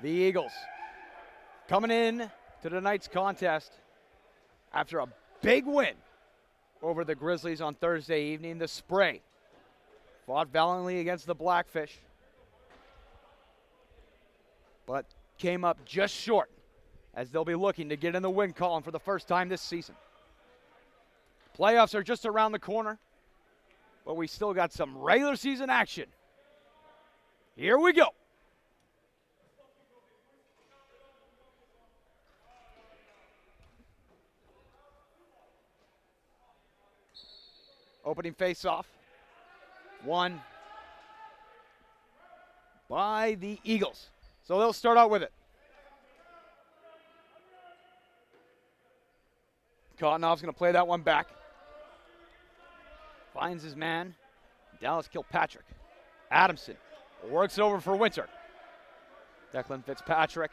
The Eagles coming in to tonight's contest after a big win over the Grizzlies on Thursday evening. The Spray fought valiantly against the Blackfish, but came up just short as they'll be looking to get in the win column for the first time this season. Playoffs are just around the corner, but we still got some regular season action. Here we go. Opening face-off. Won by the Eagles. So they'll start out with it. Cottonoff's going to play that one back. Finds his man, Dallas Kilpatrick. Adamson works over for Winter. Declan Fitzpatrick.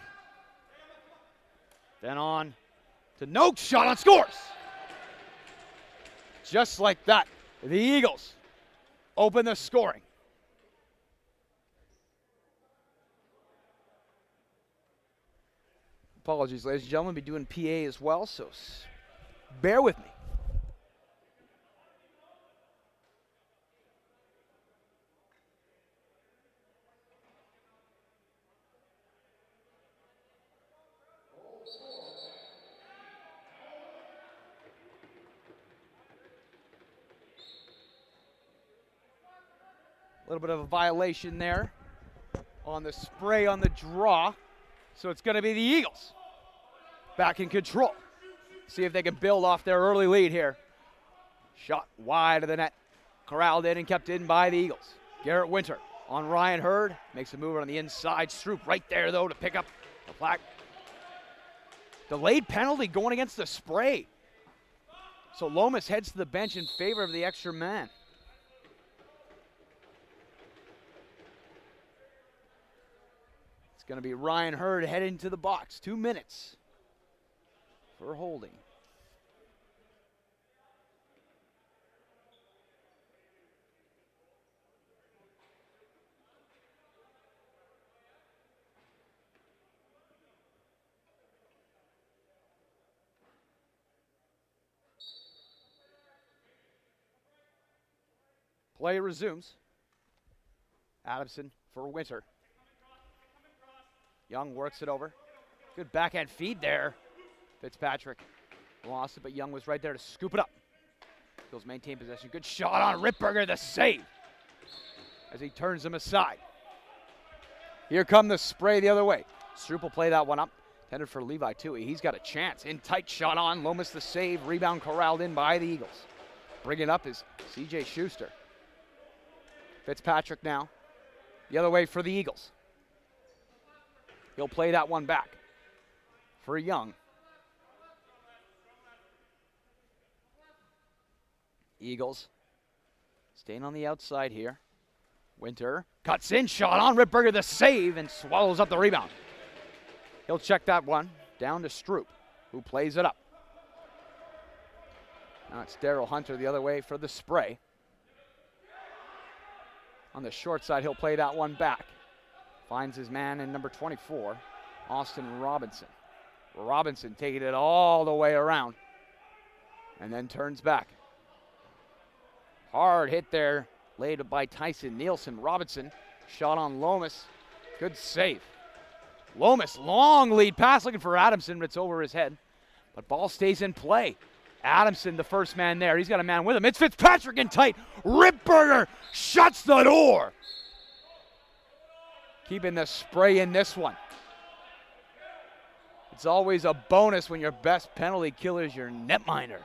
Then on to Noakes, shot on, scores! Just like that, the Eagles open the scoring. Apologies, ladies and gentlemen, I'll be doing PA as well, so bear with me. A little bit of a violation there on the spray on the draw. So it's going to be the Eagles back in control. See if they can build off their early lead here. Shot wide of the net. Corralled in and kept in by the Eagles. Garrett Winter on Ryan Hurd. Makes a move on the inside. Stroop right there, though, to pick up the flag. Delayed penalty going against the Spray. So Lomas heads to the bench in favor of the extra man. Going to be Ryan Hurd heading to the box. 2 minutes for holding. Play resumes. Adamson for Winter. Young works it over. Good backhand feed there. Fitzpatrick lost it, but Young was right there to scoop it up. Eagles maintain possession. Good shot on Rittberger, the save, as he turns him aside. Here come the Spray the other way. Stroop will play that one up. Intended for Levi Toohey. He's got a chance. In tight shot on. Lomas the save. Rebound corralled in by the Eagles. Bringing it up is C.J. Schuster. Fitzpatrick now. The other way for the Eagles. He'll play that one back for Young. Eagles staying on the outside here. Winter cuts in, shot on. Rittberger the save and swallows up the rebound. He'll check that one down to Stroop, who plays it up. Now it's Daryl Hunter the other way for the Spray. On the short side, he'll play that one back. Finds his man in number 24, Austin Robinson. Robinson taking it all the way around and then turns back. Hard hit there, laid by Tyson Nielsen. Robinson, shot on Lomas. Good save. Lomas, long lead pass looking for Adamson, but it's over his head. But ball stays in play. Adamson, the first man there. He's got a man with him. It's Fitzpatrick in tight. Rittberger shuts the door. Keeping the Spray in this one. It's always a bonus when your best penalty killer is your netminder.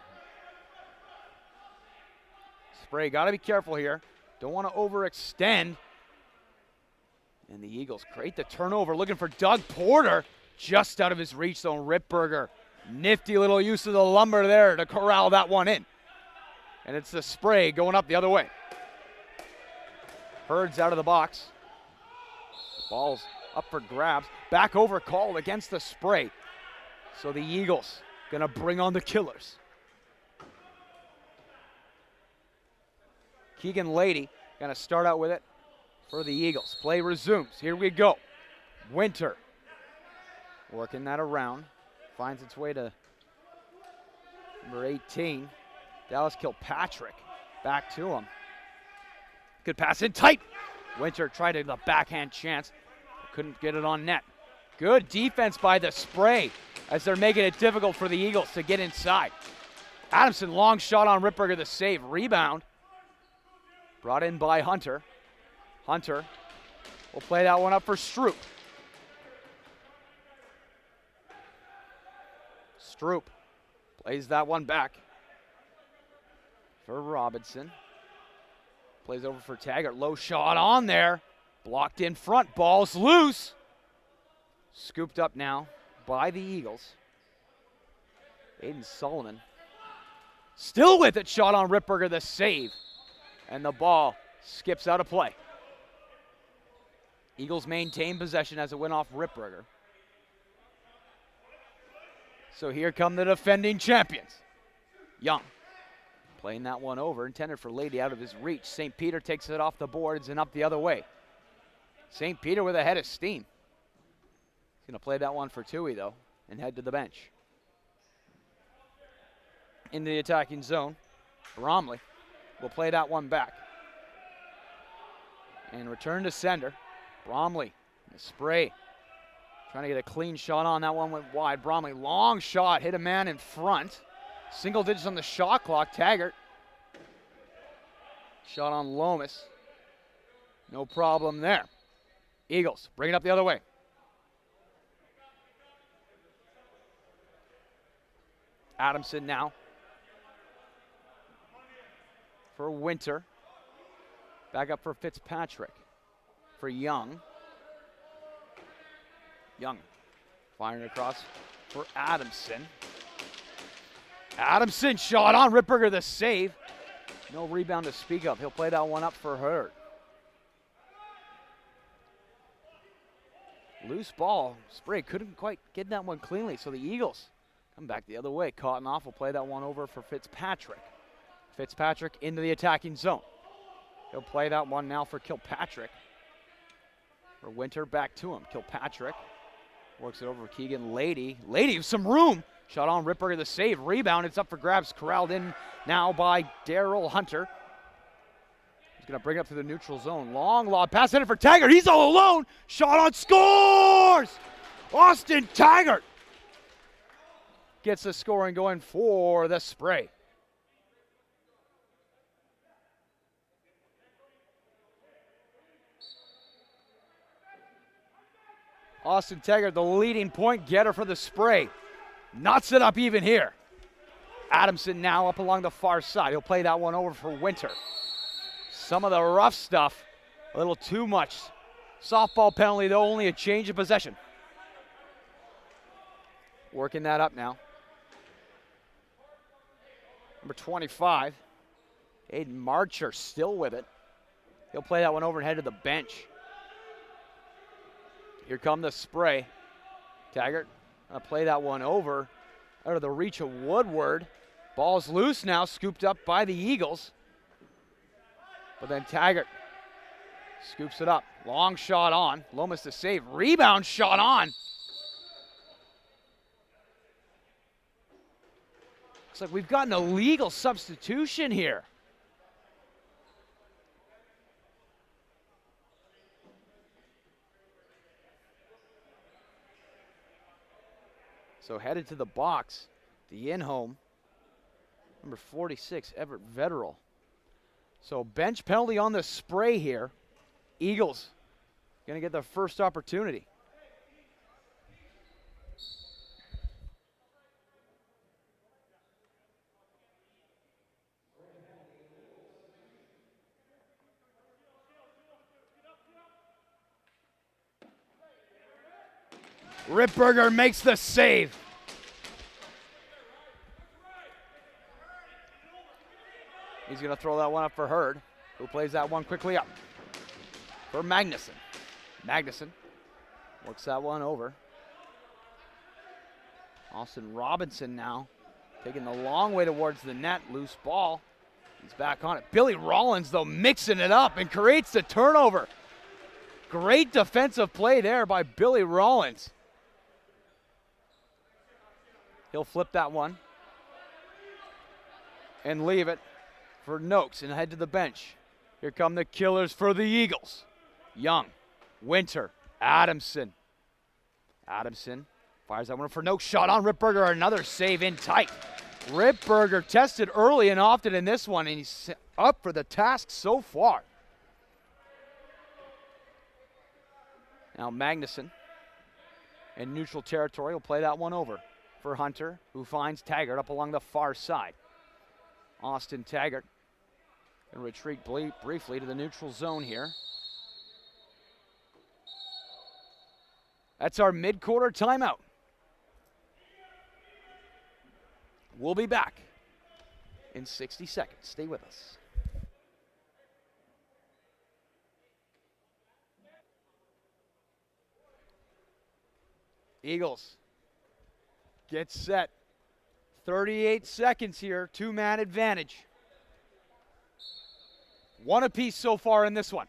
Spray, got to be careful here. Don't want to overextend. And the Eagles create the turnover, looking for Doug Porter. Just out of his reach, though, Rittberger. Nifty little use of the lumber there to corral that one in. And it's the Spray going up the other way. Hurd's out of the box. Ball's up for grabs. Back over called against the Spray. So the Eagles gonna bring on the killers. Keegan Lady gonna start out with it for the Eagles. Play resumes. Here we go. Winter Working that around. Finds its way to number 18. Dallas Kilpatrick. Back to him. Good pass in tight. Winter tried the backhand chance. Couldn't get it on net. Good defense by the Spray as they're making it difficult for the Eagles to get inside. Adamson, long shot on Ripperger, the save. Rebound. Brought in by Hunter. Hunter will play that one up for Stroop. Stroop plays that one back for Robinson. Plays over for Taggart. Low shot on there. Blocked in front. Ball's loose. Scooped up now by the Eagles. Aiden Solomon. Still with it. Shot on Ripperger, the save. And the ball skips out of play. Eagles maintain possession as it went off Ripperger. So here come the defending champions. Young. Playing that one over, intended for Lady out of his reach. St. Peter takes it off the boards and up the other way. St. Peter with a head of steam. He's going to play that one for Tui, though, and head to the bench. In the attacking zone, Bromley will play that one back. And return to sender. Bromley, the Spray. Trying to get a clean shot on that one, went wide. Bromley, long shot, hit a man in front. Single digits on the shot clock. Taggart. Shot on Lomas. No problem there. Eagles bring it up the other way. Adamson now for Winter. Back up for Fitzpatrick. For Young. Young firing across for Adamson. Adamson shot on Ripperger, the save. No rebound to speak of. He'll play that one up for Hurd. Loose ball. Spray couldn't quite get that one cleanly, so the Eagles come back the other way. Cottonoff will play that one over for Fitzpatrick. Fitzpatrick into the attacking zone. He'll play that one now for Kilpatrick. For Winter, back to him. Kilpatrick works it over for Keegan Lady. Lady with some room. Shot on Ripperger, the save. Rebound, it's up for grabs. Corralled in now by Daryl Hunter. He's going to bring it up to the neutral zone. Long lob pass in for Taggart. He's all alone. Shot on, scores! Austin Taggart gets the scoring going for the Spray. Austin Taggart, the leading point getter for the Spray. Knots it up even here. Adamson now up along the far side. He'll play that one over for Winter. Some of the rough stuff, a little too much. Softball penalty, though, only a change of possession. Working that up now. Number 25, Aiden Marcher still with it. He'll play that one over and head to the bench. Here come the Spray. Taggart gonna play that one over out of the reach of Woodward. Ball's loose now, scooped up by the Eagles. But then Taggart scoops it up. Long shot on. Lomas to save. Rebound shot on. Looks like we've got an illegal substitution here. So headed to the box, the in-home, number 46, Everett Vetterell. So bench penalty on the Spray here. Eagles gonna get their first opportunity. Ripperger makes the save. He's going to throw that one up for Hurd, who plays that one quickly up for Magnuson. Magnuson works that one over. Austin Robinson now taking the long way towards the net. Loose ball. He's back on it. Billy Rollins, though, mixing it up and creates the turnover. Great defensive play there by Billy Rollins. He'll flip that one and leave it for Noakes and head to the bench. Here come the killers for the Eagles. Young, Winter, Adamson. Adamson fires that one for Noakes. Shot on Ripberger, another save in tight. Ripberger tested early and often in this one, and he's up for the task so far. Now Magnuson in neutral territory will play that one over for Hunter, who finds Taggart up along the far side. Austin Taggart can retreat briefly to the neutral zone here. That's our mid-quarter timeout. We'll be back in 60 seconds. Stay with us. Eagles get set. 38 seconds here, two-man advantage. One apiece so far in this one.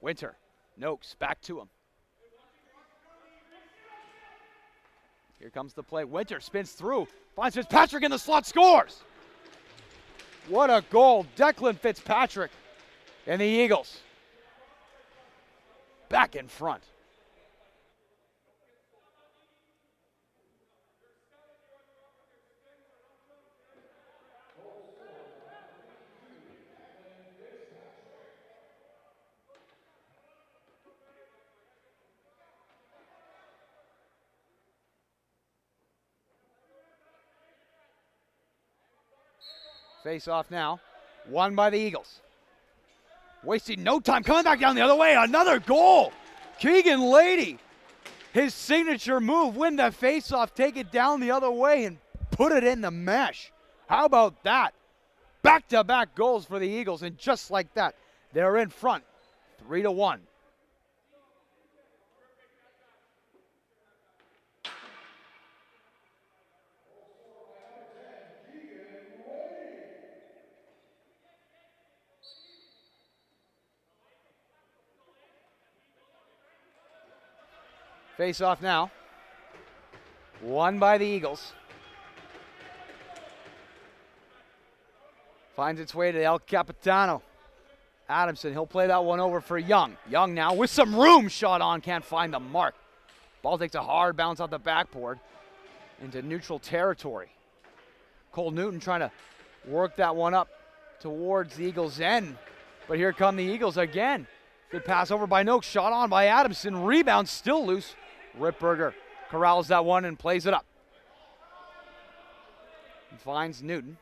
Winter, Noakes, back to him. Here comes the play. Winter spins through, finds Fitzpatrick in the slot, scores! What a goal. Declan Fitzpatrick and the Eagles back in front. Face off now, won by the Eagles. Wasting no time, coming back down the other way, another goal. Keegan Lady, his signature move, win the face off, take it down the other way and put it in the mesh. How about that? Back-to-back goals for the Eagles, and just like that, they're in front, 3-1. Face off now. Won by the Eagles. Finds its way to El Capitano. Adamson, he'll play that one over for Young. Young now with some room, shot on, can't find the mark. Ball takes a hard bounce off the backboard into neutral territory. Cole Newton trying to work that one up towards the Eagles' end. But here come the Eagles again. Good pass over by Noakes, shot on by Adamson. Rebound still loose. Ripberger corrals that one and plays it up. And finds Newton.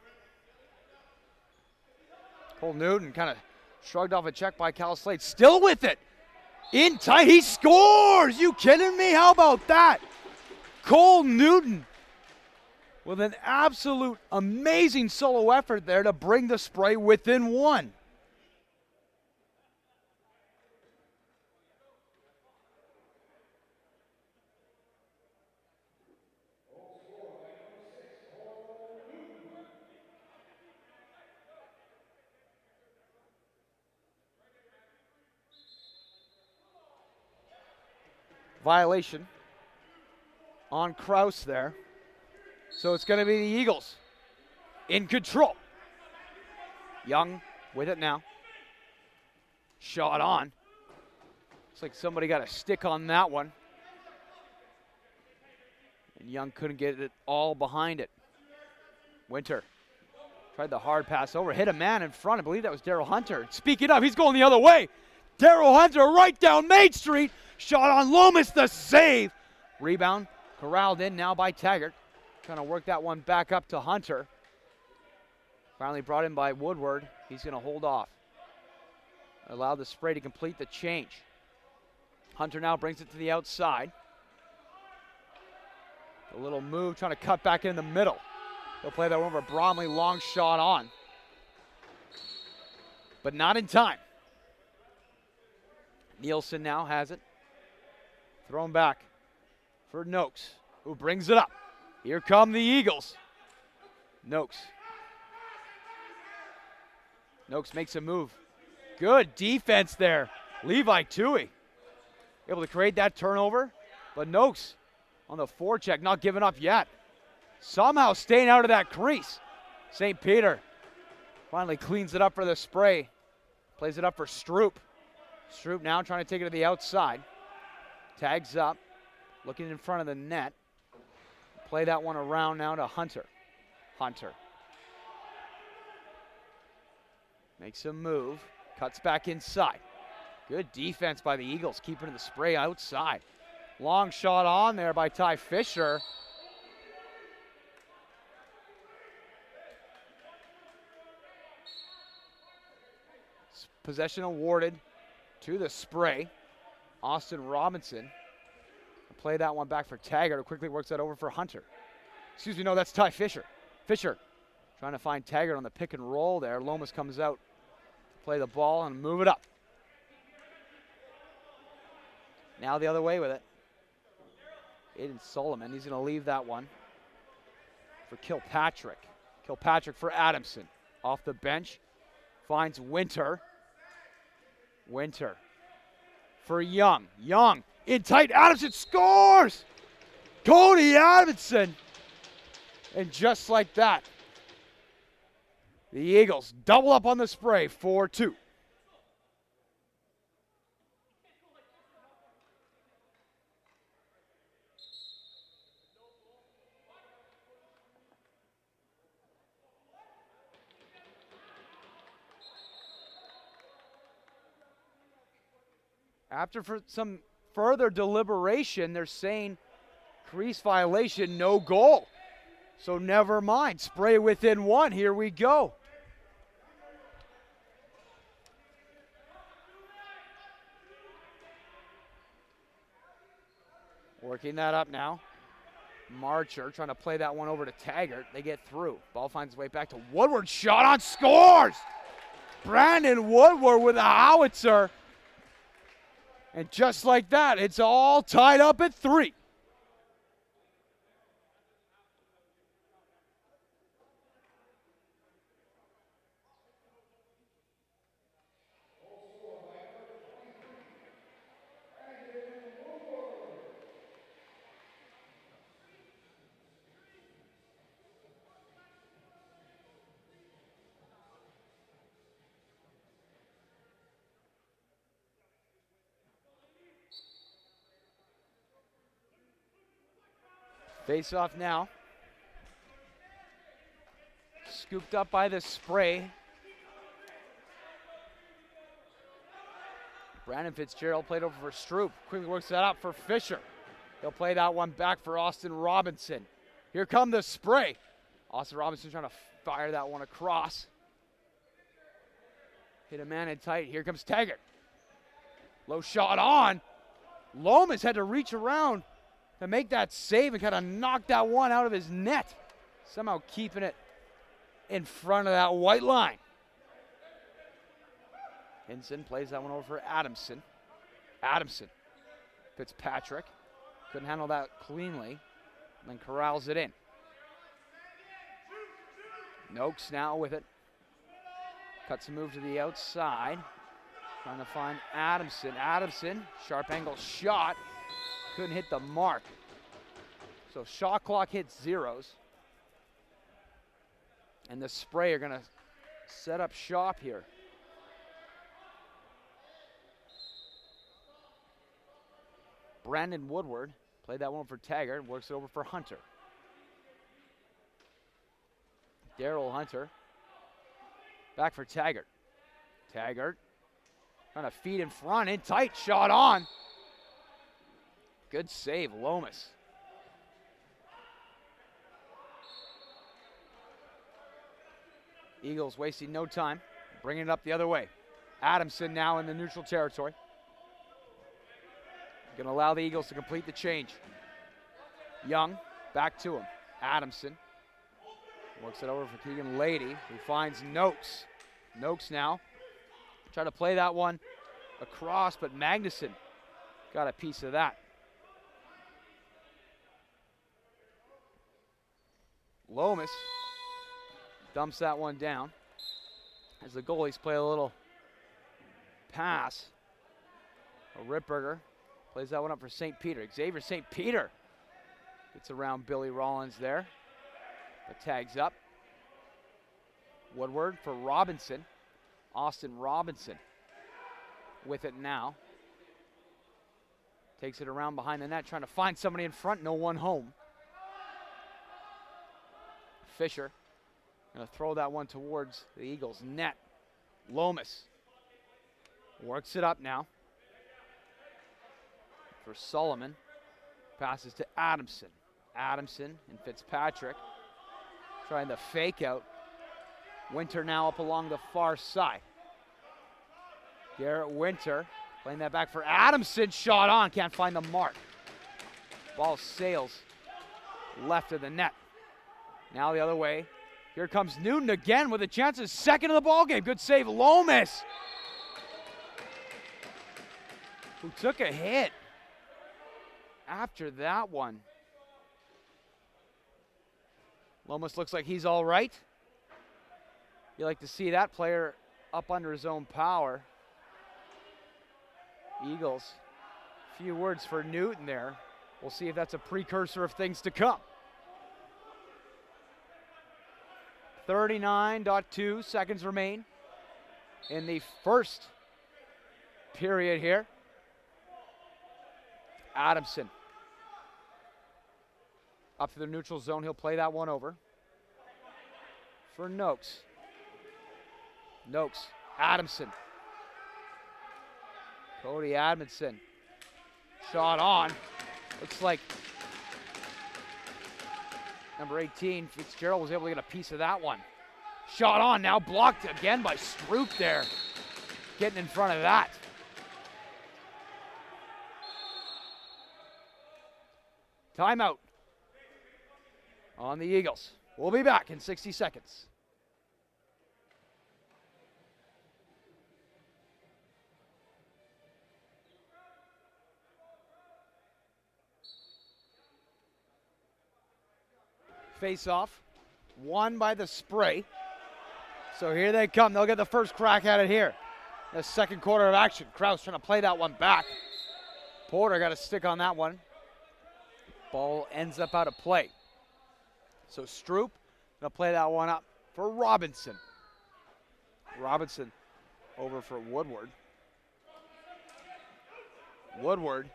Cole Newton kind of shrugged off a check by Cal Slade. Still with it. In tight. He scores. You kidding me? How about that? Cole Newton with an absolute amazing solo effort there to bring the Spray within one. Violation on Kraus there. So it's going to be the Eagles in control. Young with it now. Shot on. Looks like somebody got a stick on that one. And Young couldn't get it all behind it. Winter tried the hard pass over. Hit a man in front. I believe that was Daryl Hunter. Speaking of, he's going the other way. Daryl Hunter right down Main Street. Shot on Lomas, the save. Rebound corralled in now by Taggart. Trying to work that one back up to Hunter. Finally brought in by Woodward. He's going to hold off. Allow the Spray to complete the change. Hunter now brings it to the outside. A little move, trying to cut back in the middle. He'll play that one over Bromley, long shot on. But not in time. Nielsen now has it. Thrown back for Noakes, who brings it up. Here come the Eagles. Noakes makes a move. Good defense there. Levi Tui able to create that turnover, but Noakes on the forecheck, not giving up yet. somehow staying out of that crease. St. Peter finally cleans it up for the spray. Plays it up for Stroop. Stroop now trying to take it to the outside. Tags up, looking in front of the net. Play that one around now to Hunter. Hunter makes a move, cuts back inside. Good defense by the Eagles, keeping the spray outside. Long shot on there by Ty Fisher. Possession awarded to the spray. Austin Robinson. Play that one back for Taggart, who quickly works that over for Hunter. Excuse me, no, that's Ty Fisher. Fisher trying to find Taggart on the pick and roll there. Lomas comes out to play the ball and move it up. Now the other way with it. Aiden Solomon, he's going to leave that one for Kilpatrick. Kilpatrick for Adamson. Off the bench, finds Winter. Winter for Young. Young in tight, Adamson scores! Cody Adamson! And just like that, the Eagles double up on the spray, 4-2. After for some further deliberation, they're saying crease violation, no goal. So never mind, spray within one, here we go. Working that up now. Marcher trying to play that one over to Taggart. They get through. Ball finds its way back to Woodward. Shot on, scores! Brandon Woodward with a howitzer. And just like that, it's all tied up at 3. Face off now. Scooped up by the spray. Brandon Fitzgerald played over for Stroop. Quickly works that out for Fisher. He'll play that one back for Austin Robinson. Here come the spray. Austin Robinson trying to fire that one across. Hit a man in tight. Here comes Taggart. Low shot on. Lomas had to reach around to make that save and kind of knock that one out of his net. Somehow keeping it in front of that white line. Hinson plays that one over for Adamson. Adamson. Fitzpatrick. Couldn't handle that cleanly. And then corrals it in. Noakes now with it. Cuts a move to the outside. Trying to find Adamson. Adamson, sharp angle shot. Couldn't hit the mark. So shot clock hits zeros. And the spray are going to set up shop here. Brandon Woodward played that one for Taggart, works it over for Hunter. Daryl Hunter back for Taggart. Taggart trying to feed in front, in tight, shot on. Good save, Lomas. Eagles wasting no time, bringing it up the other way. Adamson now in the neutral territory. Going to allow the Eagles to complete the change. Young, back to him. Adamson works it over for Keegan Lady, who finds Noakes. Noakes now try to play that one across, but Magnuson got a piece of that. Lomas dumps that one down as the goalies play a little pass. Ripberger plays that one up for St. Peter. Xavier St. Peter gets around Billy Rollins there. But tags up. Woodward for Robinson. Austin Robinson with it now. Takes it around behind the net, trying to find somebody in front. No one home. Fisher going to throw that one towards the Eagles' net. Lomas works it up now for Solomon. Passes to Adamson. Adamson and Fitzpatrick trying to fake out. Winter now up along the far side. Garrett Winter playing that back for Adamson. Shot on. Can't find the mark. Ball sails left of the net. Now the other way. Here comes Newton again with a chance at second of the ball game. Good save, Lomas, who took a hit after that one. Lomas looks like he's all right. You like to see that player up under his own power. Eagles, few words for Newton there. We'll see if that's a precursor of things to come. 39.2 seconds remain in the first period here. Adamson up to the neutral zone. He'll play that one over for Noakes. Noakes, Adamson. Cody Adamson. Shot on. Looks like number 18, Fitzgerald, was able to get a piece of that one. Shot on, now blocked again by Stroop there. Getting in front of that. Timeout on the Eagles. We'll be back in 60 seconds. Face off, won by the Spray. So here they come. They'll get the first crack at it here. The second quarter of action. Krause trying to play that one back. Porter got a stick on that one. Ball ends up out of play. So Stroop gonna play that one up for Robinson. Robinson over for Woodward. Woodward.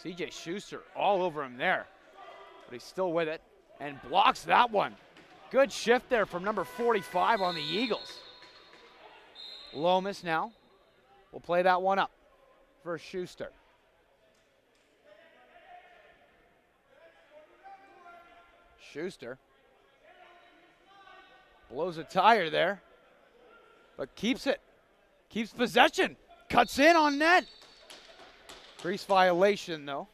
CJ Schuster all over him there. But he's still with it and blocks that one. Good shift there from number 45 on the Eagles. Lomas now will play that one up for Schuster. Schuster blows a tire there, but keeps it. Keeps possession. Cuts in on net. Crease violation though.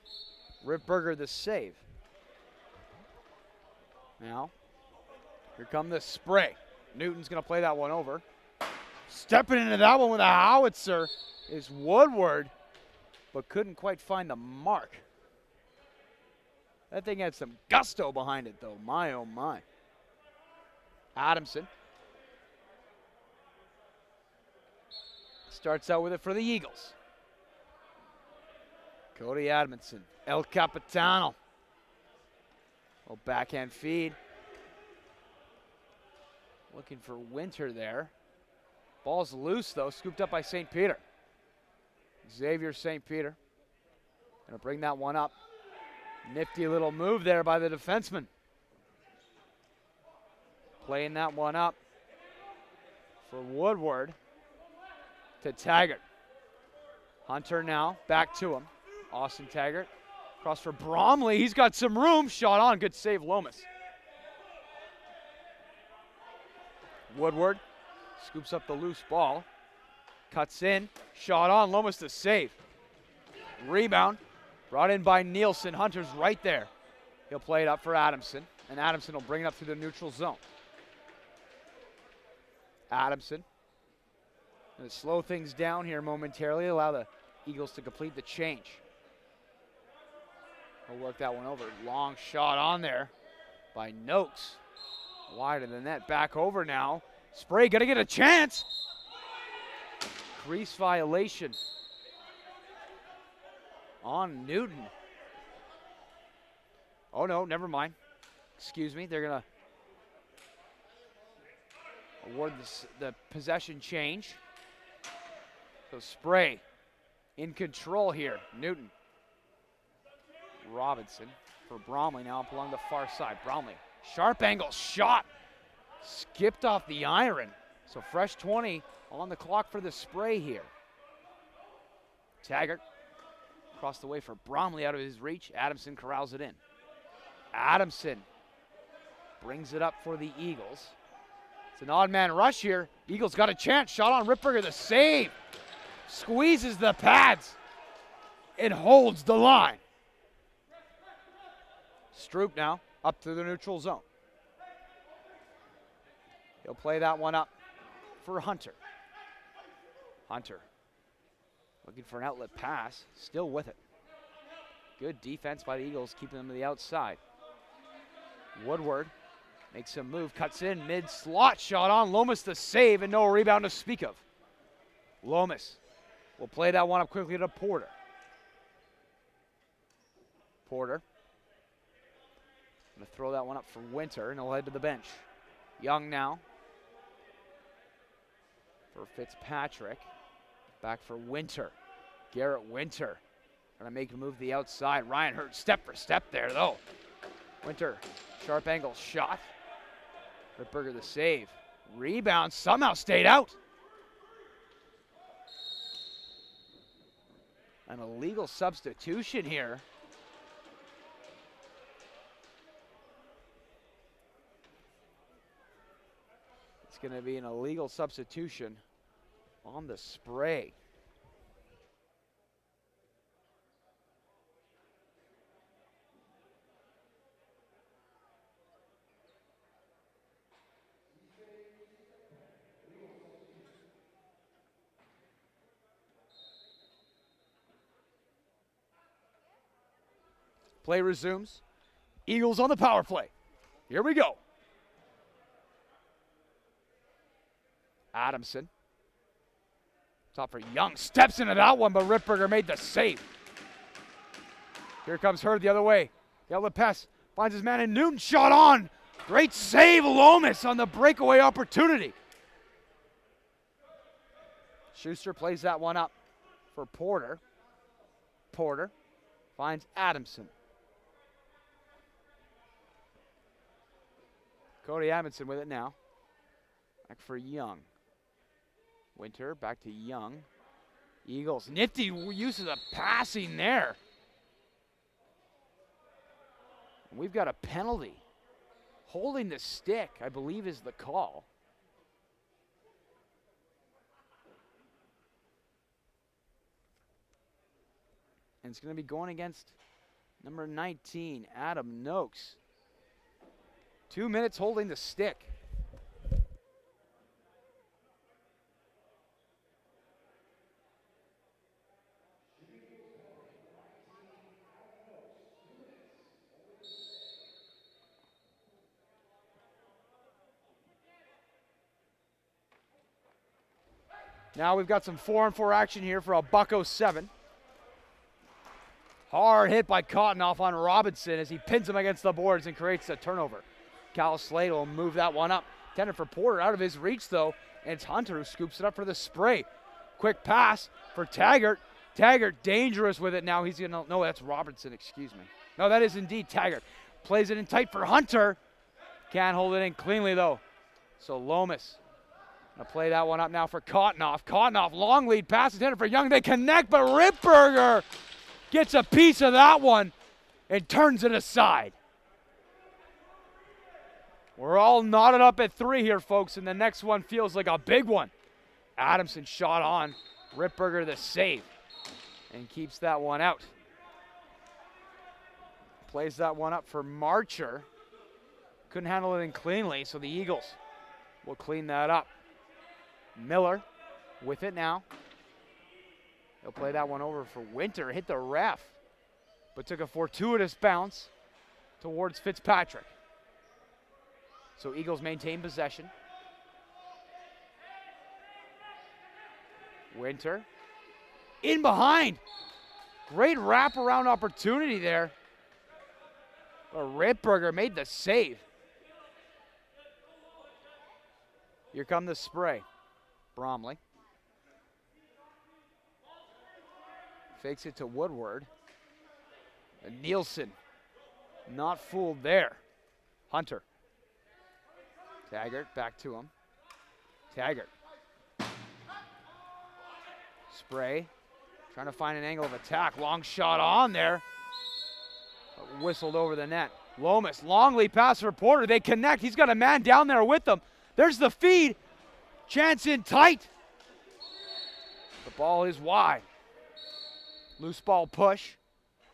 Ripberger the save. Now, here come the Spray. Newton's going to play that one over. Stepping into that one with a howitzer is Woodward, but couldn't quite find the mark. That thing had some gusto behind it, though. My, oh, my. Adamson starts out with it for the Eagles. Cody Adamson, El Capitano. Little backhand feed. Looking for Winter there. Ball's loose, though. Scooped up by St. Peter. Xavier St. Peter. Gonna bring that one up. Nifty little move there by the defenseman. Playing that one up for Woodward to Taggart. Hunter now back to him. Austin Taggart. Cross for Bromley. He's got some room. Shot on. Good save, Lomas. Woodward scoops up the loose ball. Cuts in. Shot on. Lomas to save. Rebound. Brought in by Nielsen. Hunter's right there. He'll play it up for Adamson. And Adamson will bring it up to the neutral zone. Adamson. Going to slow things down here momentarily. Allow the Eagles to complete the change. He'll work that one over. Long shot on there by Noakes. Wide of the net. Back over now. Spray gonna get a chance. Crease violation on Newton. Oh no, never mind. excuse me. They're going to award the possession change. So Spray in control here. Newton. Robinson for Bromley now up along the far side. Bromley, sharp angle shot. Skipped off the iron. So fresh 20 on the clock for the Spray here. Taggart across the way for Bromley out of his reach. Adamson corrals it in. Adamson brings it up for the Eagles. It's an odd man rush here. Eagles got a chance. Shot on Ripperger, the save. Squeezes the pads and holds the line. Stroop now up through the neutral zone. He'll play that one up for Hunter. Hunter looking for an outlet pass, still with it. Good defense by the Eagles, keeping them to the outside. Woodward makes a move, cuts in, mid-slot shot on. Lomas the save and no rebound to speak of. Lomas will play that one up quickly to Porter. Porter going to throw that one up for Winter, and he'll head to the bench. Young now for Fitzpatrick. Back for Winter. Garrett Winter going to make a move to the outside. Ryan Hurt step for step there, though. Winter, sharp angle shot. Ripperger the save. Rebound somehow stayed out. An illegal substitution here. It's going to be an illegal substitution on the Spray. Play resumes. Eagles on the power play. Here we go. Adamson. Top for Young. Steps into that one, but Ripperger made the save. Here comes Hurd the other way. Yellow pass. Finds his man in Newton. Shot on. Great save, Lomas on the breakaway opportunity. Schuster plays that one up for Porter. Porter finds Adamson. Cody Amundsen with it now. Back for Young. Winter back to Young. Eagles, nifty use of the passing there. We've got a penalty. Holding the stick, I believe, is the call. And it's going to be going against number 19, Adam Noakes. 2 minutes holding the stick. Now we've got some 4-on-4 action here for a $1.07. Hard hit by Cottonoff on Robinson as he pins him against the boards and creates a turnover. Cal Slade will move that one up. Intended for Porter, out of his reach though, and it's Hunter who scoops it up for the Spray. Quick pass for Taggart. Taggart dangerous with it now. He's gonna, no, that's Robertson, excuse me. No, that is indeed Taggart. Plays it in tight for Hunter. Can't hold it in cleanly though. So Lomas gonna play that one up now for Cottonoff. Cottonoff, long lead pass intended for Young. They connect, but Ripperger gets a piece of that one and turns it aside. We're all knotted up at 3 here, folks, and the next one feels like a big one. Adamson shot on. Ripperger the save and keeps that one out. Plays that one up for Marcher. Couldn't handle it in cleanly, so the Eagles will clean that up. Miller with it now. He'll play that one over for Winter. Hit the ref, but took a fortuitous bounce towards Fitzpatrick. So Eagles maintain possession. Winter in behind. Great wraparound opportunity there. Ritberger made the save. Here come the spray. Bromley. Fakes it to Woodward. And Nielsen not fooled there. Hunter. Taggart back to him. Taggart. Spray. Trying to find an angle of attack. Long shot on there. Whistled over the net. Lomas, long lead pass for Porter. They connect. He's got a man down there with them. There's the feed. Chance in tight. The ball is wide. Loose ball push.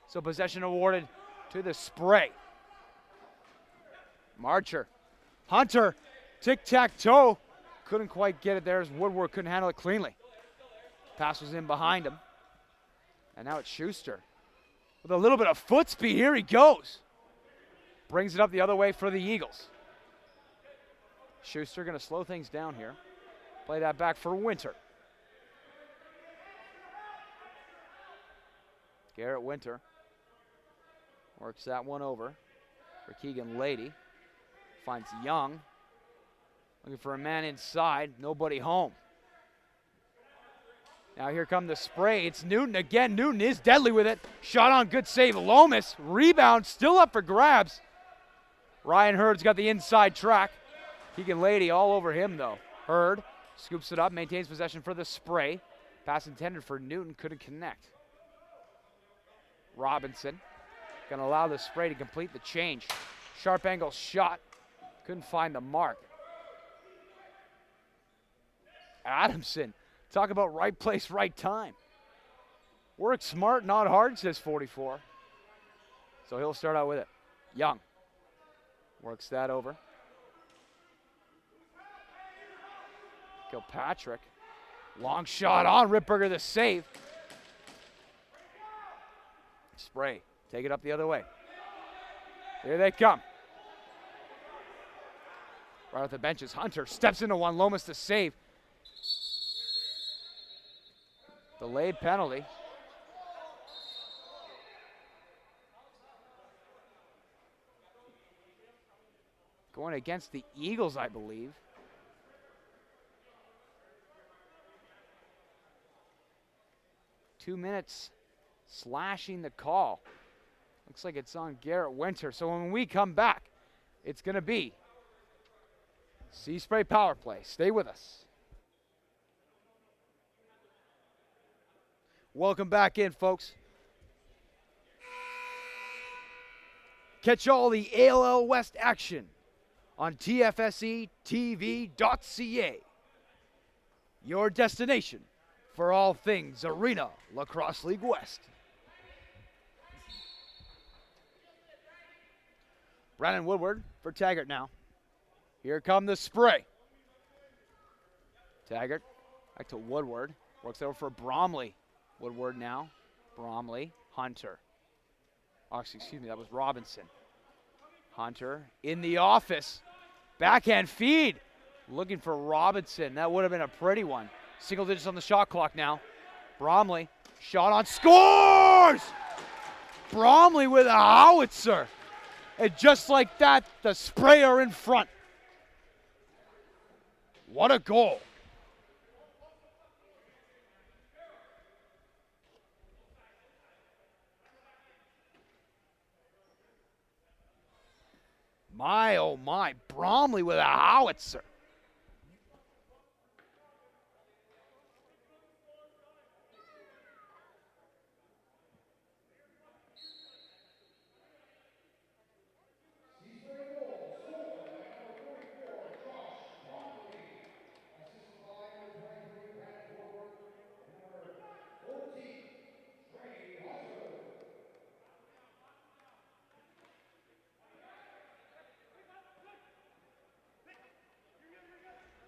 So possession awarded to the spray. Marcher. Hunter. Tic-tac-toe. Couldn't quite get it there as Woodward couldn't handle it cleanly. Pass was in behind him. And now it's Schuster. With a little bit of foot speed, here he goes. Brings it up the other way for the Eagles. Schuster going to slow things down here. Play that back for Winter. Garrett Winter works that one over for Keegan Lady. Finds Young. Looking for a man inside. Nobody home. Now here come the spray. It's Newton again. Newton is deadly with it. Shot on, good save. Lomas, rebound, still up for grabs. Ryan Hurd's got the inside track. Keegan Lady all over him though. Hurd scoops it up, maintains possession for the spray. Pass intended for Newton, couldn't connect. Robinson gonna allow the spray to complete the change. Sharp angle shot, couldn't find the mark. Adamson, talk about right place, right time. Work smart, not hard, says 44. So he'll start out with it. Young works that over. Kilpatrick. Long shot on. Ritberger the save. Spray. Take it up the other way. Here they come. Right off the benches. Hunter steps into one. Lomas the save. Delayed penalty. Going against the Eagles, I believe. .2 slashing the call. Looks like it's on Garrett Winter. So when we come back, it's going to be Sea Spray Power Play. Stay with us. Welcome back in, folks. Catch all the ALL West action on TFSETV.ca. Your destination for all things Arena Lacrosse League West. Brandon Woodward for Taggart now. Here come the spray. Taggart back to Woodward. Works over for Bromley. Woodward now. Bromley. Hunter. Oh, excuse me, that was Robinson. Hunter in the office. Backhand feed. Looking for Robinson. That would have been a pretty one. Single digits on the shot clock now. Bromley. Shot on. Scores! Bromley with a howitzer. And just like that, the sprayer in front. What a goal. My, oh my, Bromley with a howitzer.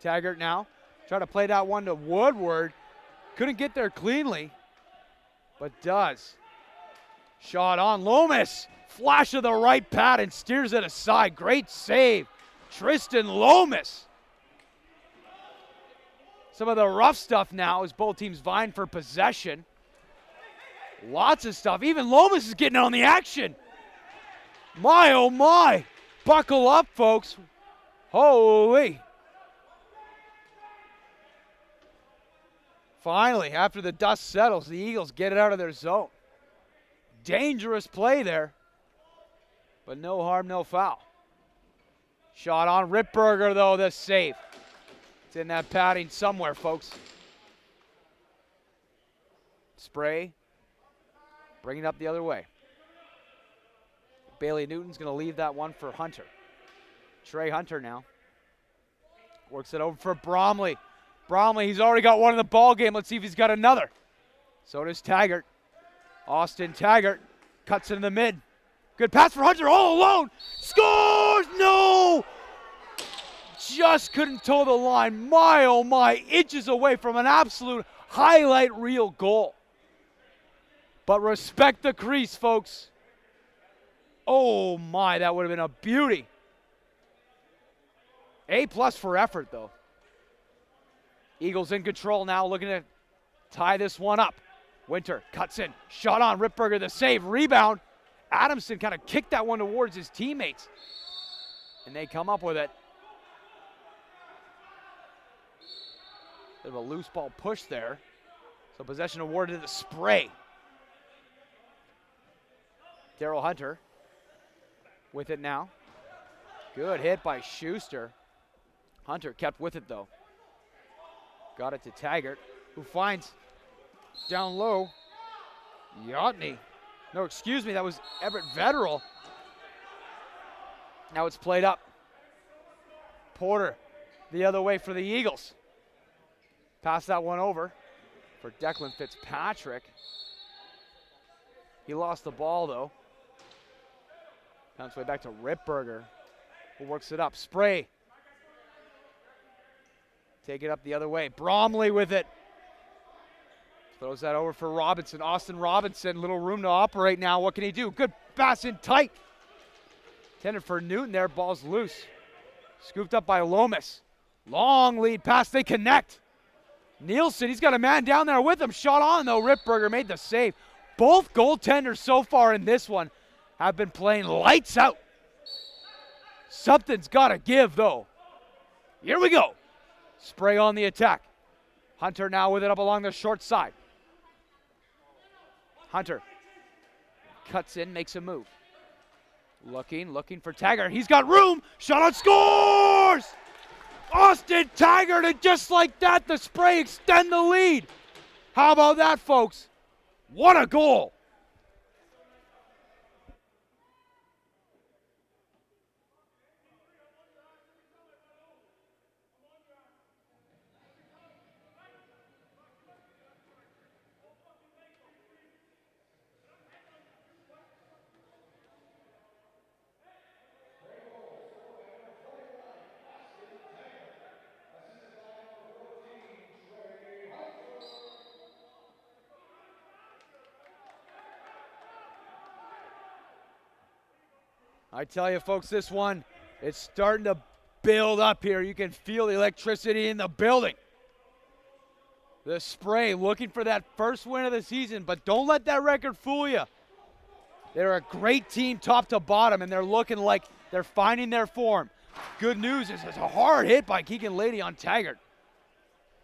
Taggart now, trying to play that one to Woodward. Couldn't get there cleanly, but does. Shot on. Lomas, flash of the right pad and steers it aside. Great save, Tristan Lomas. Some of the rough stuff now as both teams vying for possession. Lots of stuff. Even Lomas is getting on the action. My, oh my. Buckle up, folks. Holy. Finally, after the dust settles, the Eagles get it out of their zone. Dangerous play there, but no harm, no foul. Shot on Ripberger, though, the save. It's in that padding somewhere, folks. Spray, bring it up the other way. Bailey Newton's going to leave that one for Hunter. Trey Hunter now. Works it over for Bromley. Bromley, he's already got one in the ball game. Let's see if he's got another. So does Taggart. Austin Taggart cuts it in the mid. Good pass for Hunter all alone. Scores! No! Just couldn't toe the line. My, oh my, inches away from an absolute highlight reel goal. But respect the crease, folks. Oh my, that would have been a beauty. A+ for effort, though. Eagles in control now, looking to tie this one up. Winter cuts in, shot on, Ripberger the save, rebound. Adamson kind of kicked that one towards his teammates. And they come up with it. Bit of a loose ball push there. So possession awarded to the Spray. Daryl Hunter with it now. Good hit by Schuster. Hunter kept with it though. Got it to Taggart, who finds down low Yachtney. No, excuse me, that was Everett Vetterell. Now it's played up. Porter the other way for the Eagles. Pass that one over for Declan Fitzpatrick. He lost the ball though. Found its way back to Ripberger, who works it up. Spray. Take it up the other way. Bromley with it. Throws that over for Robinson. Austin Robinson, little room to operate now. What can he do? Good pass in tight. Intended for Newton there. Ball's loose. Scooped up by Lomas. Long lead pass. They connect. Nielsen, he's got a man down there with him. Shot on though. Ripberger made the save. Both goaltenders so far in this one have been playing lights out. Something's got to give though. Here we go. Spray on the attack. Hunter now with it up along the short side. Hunter cuts in, makes a move. Looking for Taggart. He's got room. Shot on, scores! Austin Taggart, and just like that, the Spray extend the lead. How about that, folks? What a goal. I tell you, folks, this one, it's starting to build up here. You can feel the electricity in the building. The Spray looking for that first win of the season, but don't let that record fool you. They're a great team top to bottom, and they're looking like they're finding their form. Good news is it's a hard hit by Keegan Lady on Taggart.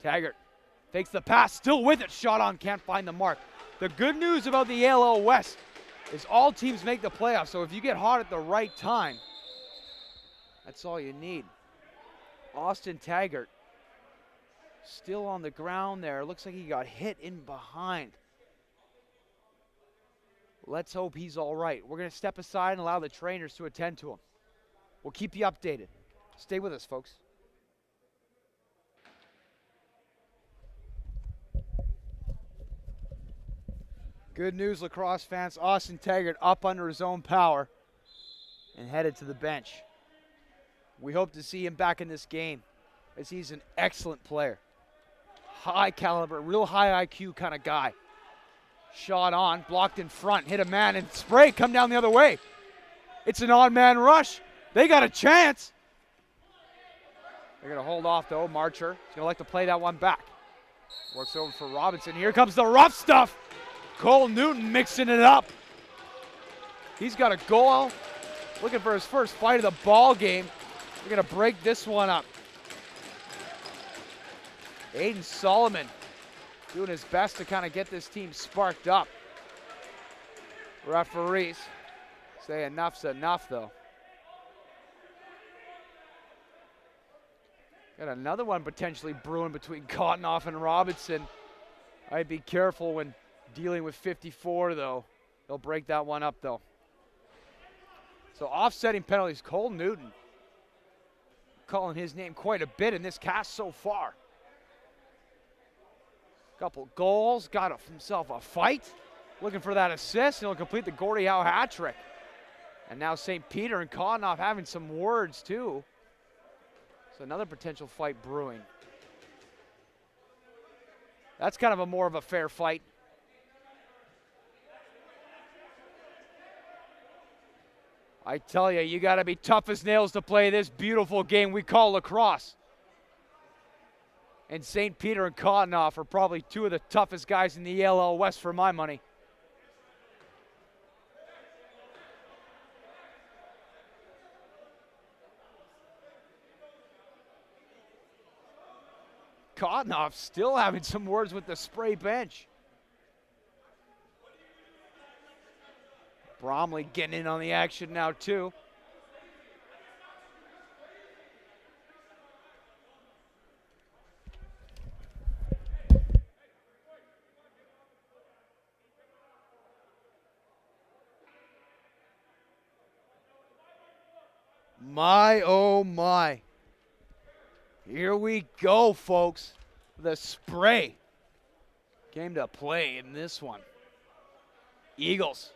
Taggart takes the pass, still with it. Shot on, can't find the mark. The good news about the ALL West is all teams make the playoffs, so if you get hot at the right time, that's all you need. Austin Taggart still on the ground there. Looks like he got hit in behind. Let's hope he's all right. We're going to step aside and allow the trainers to attend to him. We'll keep you updated. Stay with us, folks. Good news, lacrosse fans. Austin Taggart up under his own power and headed to the bench. We hope to see him back in this game, as he's an excellent player. High caliber, real high IQ kind of guy. Shot on, blocked in front, hit a man, and Spray come down the other way. It's an odd man rush. They got a chance. They're going to hold off, though. Marcher is going to like to play that one back. Works over for Robinson. Here comes the rough stuff. Cole Newton mixing it up. He's got a goal looking for his first fight of the ball game. We're gonna break this one up. Aiden Solomon doing his best to kind of get this team sparked up. Referees say enough's enough though. Got another one potentially brewing between Cottonoff and Robinson. I'd be careful when dealing with 54 though. They'll break that one up though. So offsetting penalties, Cole Newton calling his name quite a bit in this cast so far. Couple goals, got himself a fight. Looking for that assist, and he'll complete the Gordie Howe hat trick. And now St. Peter and Cottonoff having some words too. So another potential fight brewing. That's kind of more of a fair fight. I tell you, you got to be tough as nails to play this beautiful game we call lacrosse. And St. Peter and Cottonoff are probably two of the toughest guys in the ELL West for my money. Cottonoff still having some words with the Spray bench. Bromley getting in on the action now too. My, oh my. Here we go, folks. The Spray came to play in this one. Eagles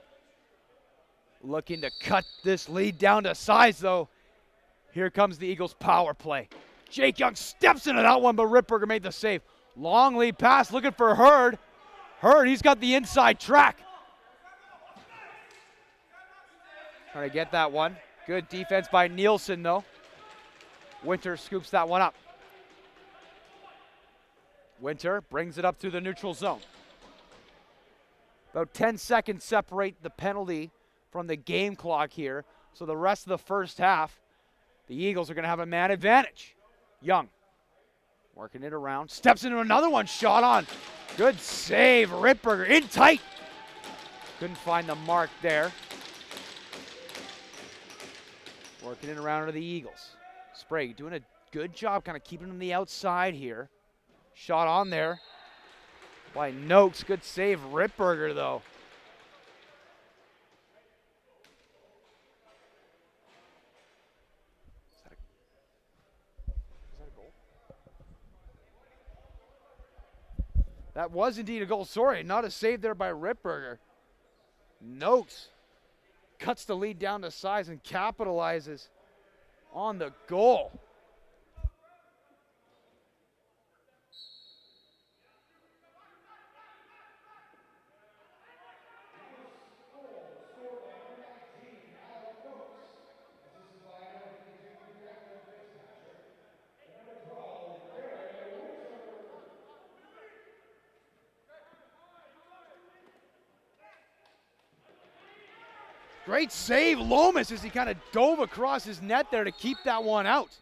looking to cut this lead down to size, though. Here comes the Eagles' power play. Jake Young steps into that one, but Ripberger made the save. Long lead pass, looking for Hurd. Hurd, he's got the inside track. Trying to get that one. Good defense by Nielsen, though. Winter scoops that one up. Winter brings it up through the neutral zone. About 10 seconds separate the penalty from the game clock here. So the rest of the first half, the Eagles are going to have a man advantage. Young working it around. Steps into another one. Shot on. Good save. Ripberger in tight. Couldn't find the mark there. Working it around to the Eagles. Spray doing a good job kind of keeping them the outside here. Shot on there by Noakes. Good save. Ripberger, though. Is that a goal? That was indeed a goal. Sorry, not a save there by Ripberger. Noakes cuts the lead down to size and capitalizes on the goal. Great save, Lomas, as he kind of dove across his net there to keep that one out.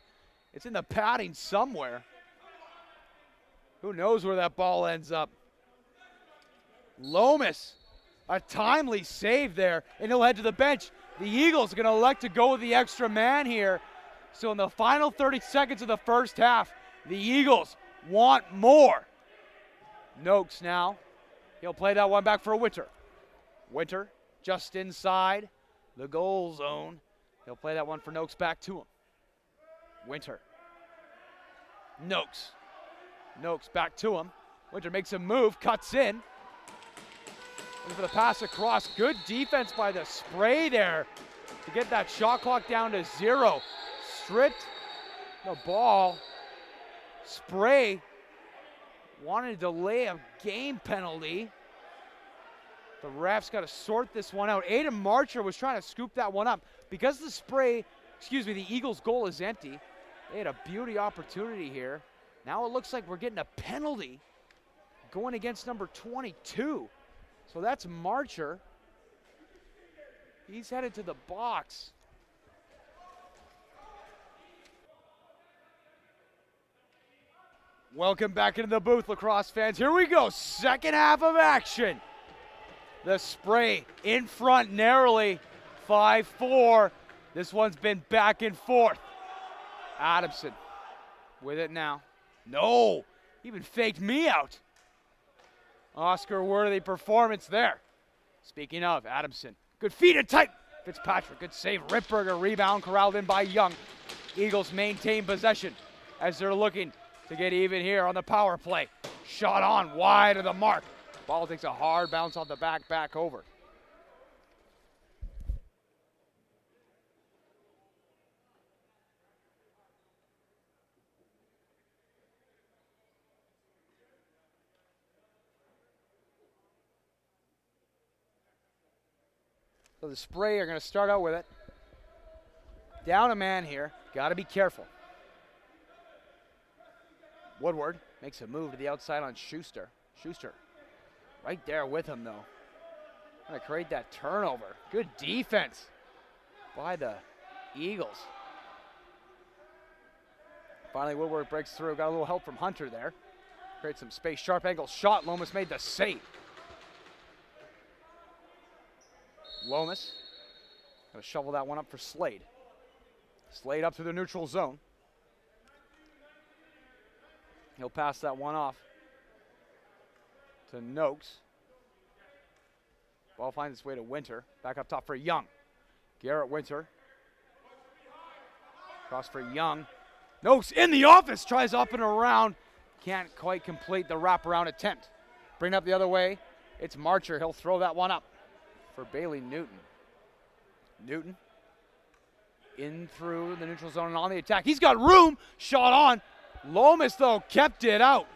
It's in the padding somewhere. Who knows where that ball ends up. Lomas, a timely save there, and he'll head to the bench. The Eagles are going to elect to go with the extra man here. So in the final 30 seconds of the first half, the Eagles want more. Noakes now. He'll play that one back for Winter. Winter just inside the goal zone. He'll play that one for Noakes back to him. Winter. Noakes. Noakes back to him. Winter makes a move, cuts in. Looking for the pass across. Good defense by the Spray there to get that shot clock down to 0. Stripped the ball. Spray wanted to delay a game penalty. The refs got to sort this one out. Aiden Marcher was trying to scoop that one up. Because the Eagles' goal is empty, they had a beauty opportunity here. Now it looks like we're getting a penalty going against number 22. So that's Marcher. He's headed to the box. Welcome back into the booth, lacrosse fans. Here we go, second half of action. The spray in front narrowly, 5-4. This one's been back and forth. Adamson with it now. No, even faked me out. Oscar-worthy performance there. Speaking of, Adamson, good feet and tight. Fitzpatrick, good save. Ripberger, rebound, corralled in by Young. Eagles maintain possession as they're looking to get even here on the power play. Shot on, wide of the mark. Ball takes a hard bounce off the back over. So the Spray are going to start out with it. Down a man here. Got to be careful. Woodward makes a move to the outside on Schuster. Schuster right there with him, though. Going to create that turnover. Good defense by the Eagles. Finally, Woodward breaks through. Got a little help from Hunter there. Creates some space. Sharp angle shot. Lomas made the save. Lomas going to shovel that one up for Slade. Slade up to the neutral zone. He'll pass that one off to Noakes. Ball finds its way to Winter. Back up top for Young. Garrett Winter. Cross for Young. Noakes in the office. Tries up and around. Can't quite complete the wraparound attempt. Bring it up the other way. It's Marcher. He'll throw that one up for Bailey Newton. Newton in through the neutral zone and on the attack. He's got room. Shot on. Lomas, though, kept it out.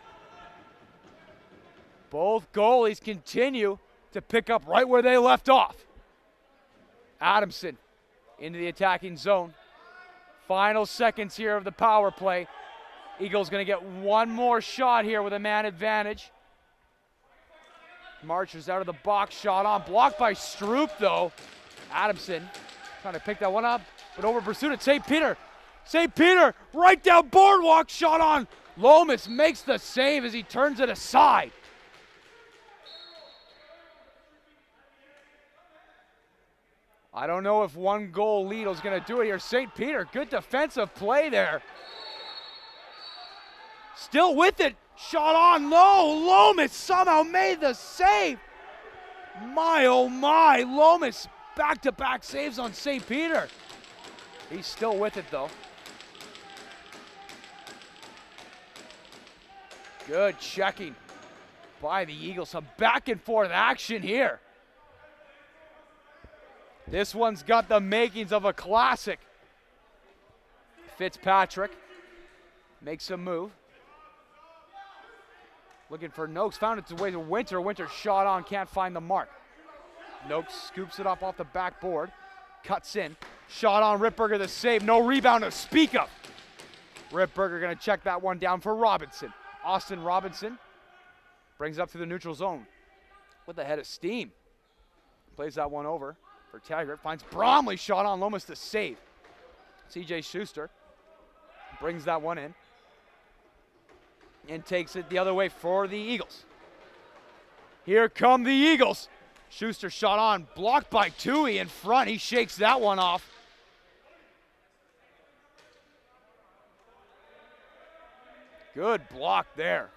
Both goalies continue to pick up right where they left off. Adamson into the attacking zone. Final seconds here of the power play. Eagles going to get one more shot here with a man advantage. Marcher's out of the box, shot on. Blocked by Stroop, though. Adamson trying to pick that one up, but over pursuit at St. Peter. St. Peter right down boardwalk, shot on. Lomas makes the save as he turns it aside. I don't know if one goal lead is going to do it here. St. Peter, good defensive play there. Still with it, shot on, no. Lomas somehow made the save. My, oh my, Lomas back-to-back saves on St. Peter. He's still with it, though. Good checking by the Eagles. Some back and forth action here. This one's got the makings of a classic. Fitzpatrick makes a move. Looking for Noakes, found its way to Winter. Winter shot on, can't find the mark. Noakes scoops it up off the backboard, cuts in. Shot on, Ripberger the save, no rebound to speak of. Ripberger gonna check that one down for Robinson. Austin Robinson brings it up to the neutral zone with a head of steam. Plays that one over for Taggart, finds Bromley, shot on, Lomas to save. CJ Schuster brings that one in and takes it the other way for the Eagles. Here come the Eagles. Schuster shot on, blocked by Toohey in front. He shakes that one off. Good block there.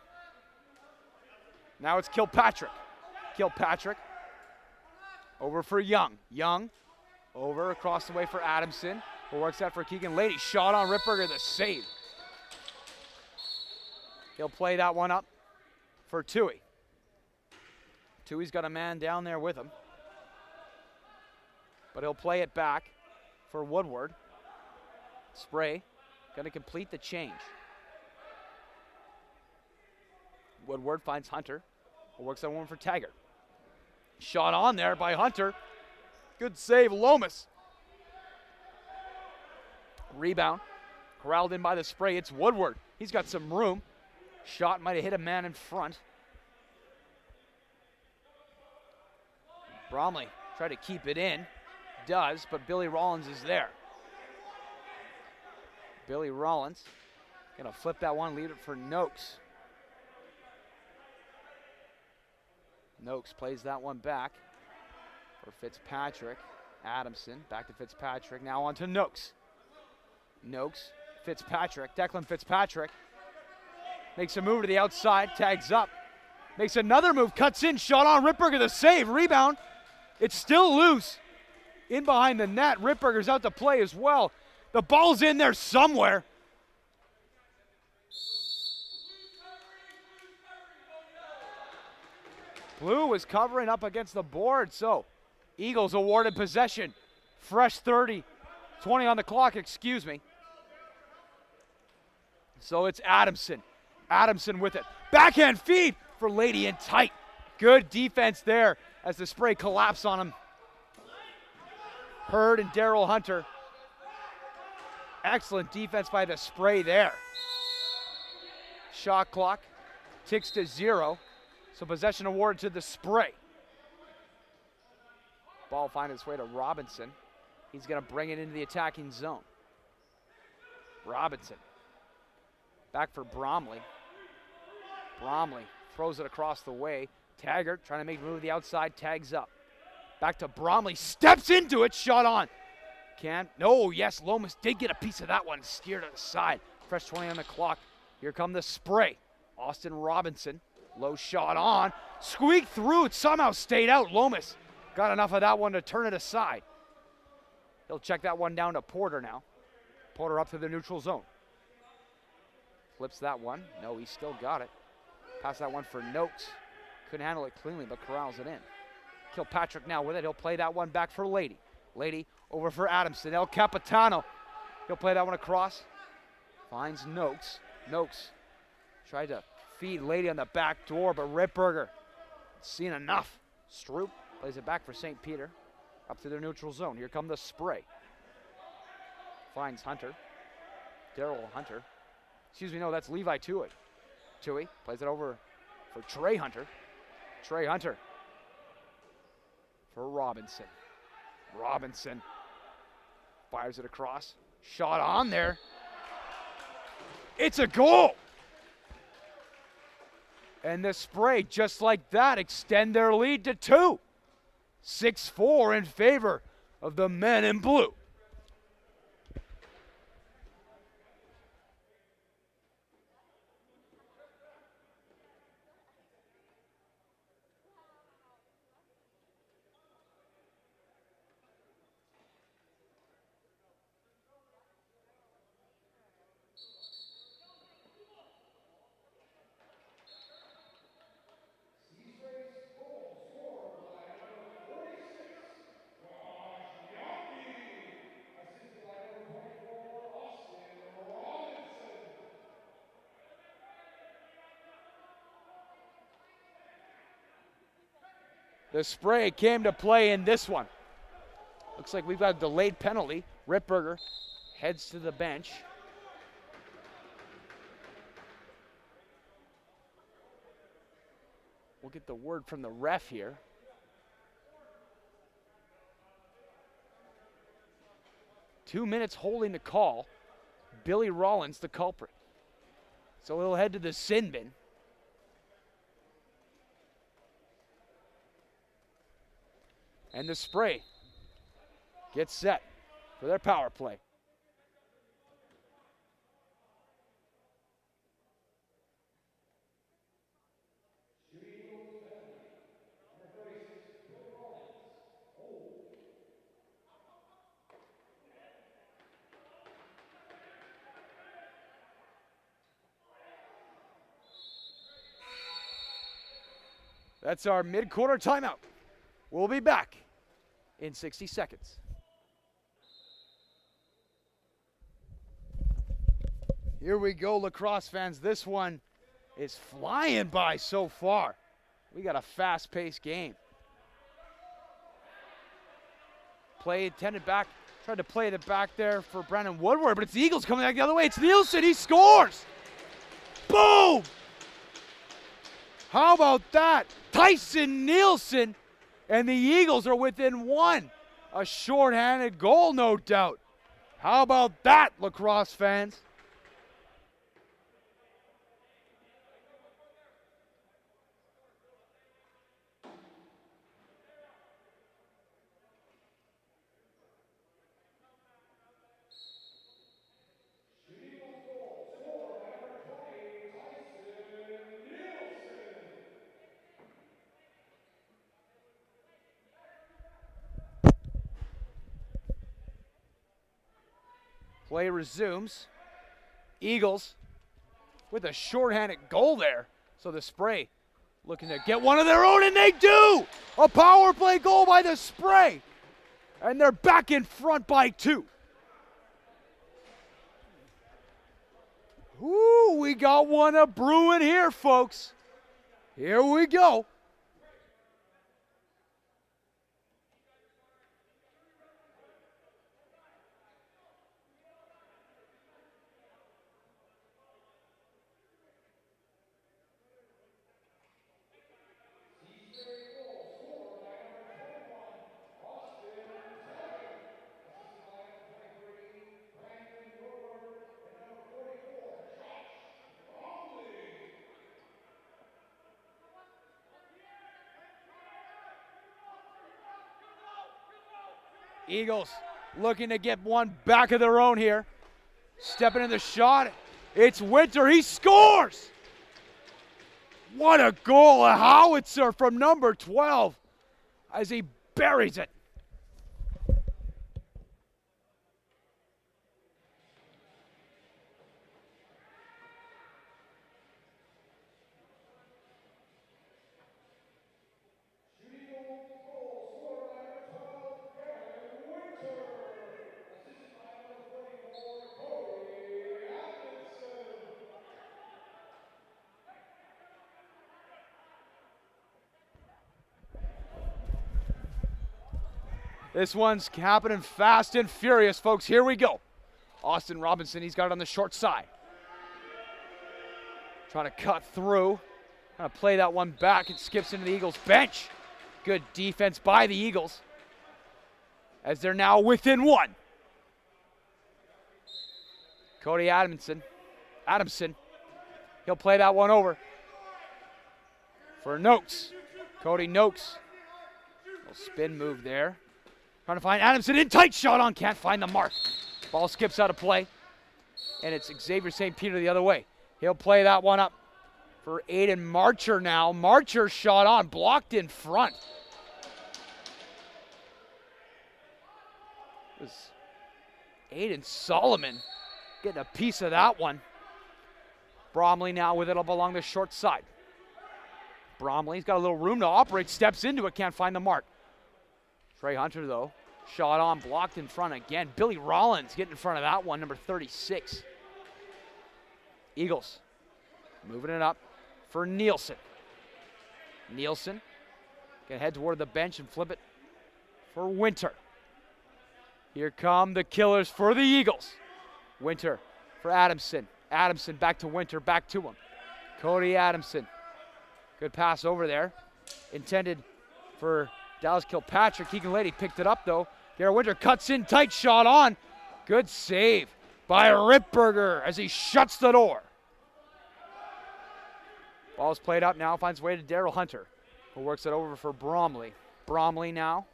Now it's Kilpatrick. Kilpatrick over for Young. Young over across the way for Adamson. Who works out for Keegan Lady. Shot on, Ripberger the save. He'll play that one up for Toohey. Toohey's got a man down there with him. But he'll play it back for Woodward. Spray going to complete the change. Woodward finds Hunter. Works on one for Taggart. Shot on there by Hunter. Good save, Lomas. Rebound. Corralled in by the Spray. It's Woodward. He's got some room. Shot might have hit a man in front. Bromley tried to keep it in. Does, but Billy Rollins is there. Billy Rollins gonna flip that one, leave it for Noakes. Noakes plays that one back for Fitzpatrick. Adamson, back to Fitzpatrick, now on to Noakes. Noakes, Fitzpatrick, Declan Fitzpatrick. Makes a move to the outside, tags up. Makes another move, cuts in, shot on, Ripperger the save, rebound. It's still loose. In behind the net, Ripperger's out to play as well. The ball's in there somewhere. Blue was covering up against the board, so Eagles awarded possession. Fresh 30, 20 on the clock, excuse me. So it's Adamson. Adamson with it. Backhand feed for Lady in tight. Good defense there as the spray collapsed on him. Hurd and Daryl Hunter. Excellent defense by the spray there. Shot clock ticks to 0. So possession awarded to the spray. Ball finds its way to Robinson. He's going to bring it into the attacking zone. Robinson. Back for Bromley. Bromley throws it across the way. Taggart trying to make a move to the outside, tags up. Back to Bromley, steps into it, shot on. Yes, Lomas did get a piece of that one, steered to the side. Fresh 20 on the clock. Here come the spray. Austin Robinson, low shot on. Squeaked through, it somehow stayed out. Lomas got enough of that one to turn it aside. He'll check that one down to Porter now. Porter up to the neutral zone. Flips that one. No, he still got it. Pass that one for Noakes. Couldn't handle it cleanly, but corrals it in. Kilpatrick now with it. He'll play that one back for Lady. Lady over for Adamson. El Capitano. He'll play that one across. Finds Noakes. Noakes tried to feed Lady on the back door, but Ripperger seen enough. Stroop plays it back for St. Peter. Up to their neutral zone. Here come the spray. Finds Hunter. Daryl Hunter. Excuse me, no, that's Levi Tui. Tui plays it over for Trey Hunter. Trey Hunter for Robinson. Robinson fires it across. Shot on there. It's a goal. And the spray, just like that, extend their lead to 2. 6-4 in favor of the men in blue. The spray came to play in this one. Looks like we've got a delayed penalty. Ripperger heads to the bench. We'll get the word from the ref here. Two minutes holding the call. Billy Rollins, the culprit. So he'll head to the sin bin. And the spray gets set for their power play. That's our mid-quarter timeout. We'll be back in 60 seconds. Here we go, lacrosse fans. This one is flying by so far. We got a fast-paced game. Play intended back, tried to play it back there for Brandon Woodward, but it's the Eagles coming back the other way. It's Nielsen, he scores! Boom! How about that? Tyson Nielsen, and the Eagles are within 1. A shorthanded goal, no doubt. How about that, lacrosse fans? Play resumes. Eagles with a shorthanded goal there. So the Spray looking to get one of their own, and they do! A power play goal by the Spray. And they're back in front by 2. Ooh, we got one a brewing here, folks. Here we go. Eagles looking to get one back of their own here. Stepping in the shot. It's Winter. He scores! What a goal, a howitzer from number 12 as he buries it. This one's happening fast and furious, folks. Here we go. Austin Robinson, he's got it on the short side. Trying to cut through. Trying to play that one back. It skips into the Eagles' bench. Good defense by the Eagles as they're now within 1. Cody Adamson. He'll play that one over for Noakes. Cody Noakes. Little spin move there. Trying to find Adamson in tight shot on, can't find the mark. Ball skips out of play. And it's Xavier St. Peter the other way. He'll play that one up for Aiden Marcher now. Marcher shot on, blocked in front. It was Aiden Solomon getting a piece of that one. Bromley now with it up along the short side. Bromley's got a little room to operate, steps into it, can't find the mark. Trey Hunter, though, shot on, blocked in front again. Billy Rollins getting in front of that one, number 36. Eagles moving it up for Nielsen. Nielsen can head toward the bench and flip it for Winter. Here come the killers for the Eagles. Winter for Adamson. Adamson back to Winter, back to him. Cody Adamson. Good pass over there. Intended for Dallas Kilpatrick. Keegan Lady picked it up, though. Garrett Winter cuts in tight, shot on. Good save by Ripberger as he shuts the door. Ball's played up now, finds way to Daryl Hunter, who works it over for Bromley. Bromley now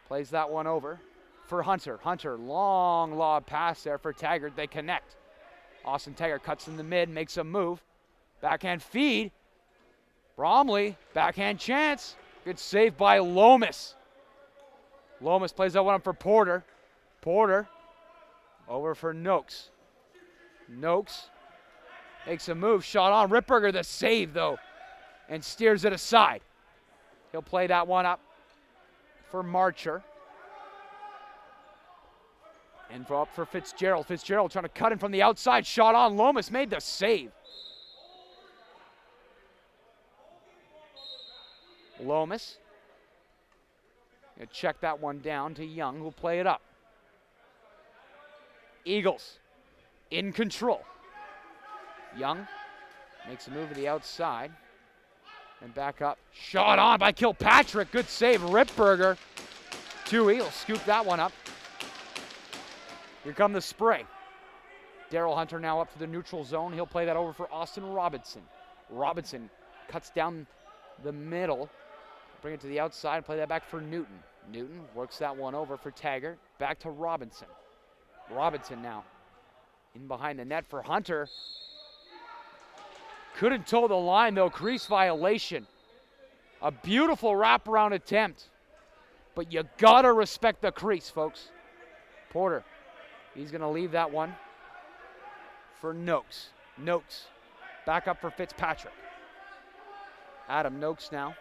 plays that one over for Hunter. Hunter, long lob pass there for Taggart. They connect. Austin Taggart cuts in the mid, makes a move. Backhand feed. Bromley, backhand chance. Good save by Lomas. Lomas plays that one up for Porter. Porter over for Noakes. Noakes makes a move, shot on. Ripberger the save, though, and steers it aside. He'll play that one up for Marcher. And up for Fitzgerald. Fitzgerald trying to cut in from the outside. Shot on. Lomas made the save. Lomas. Gonna check that one down to Young, who'll play it up. Eagles in control. Young makes a move to the outside and back up. Shot on by Kilpatrick. Good save. Ripberger. 2 Eagles scoop that one up. Here come the Spray. Daryl Hunter now up to the neutral zone. He'll play that over for Austin Robinson. Robinson cuts down the middle. Bring it to the outside and play that back for Newton. Newton works that one over for Taggart. Back to Robinson. Robinson now in behind the net for Hunter. Couldn't toe the line, though. Crease violation. A beautiful wraparound attempt. But you gotta respect the crease, folks. Porter He's going to leave that one for Noakes. Noakes back up for Fitzpatrick. Adam Noakes now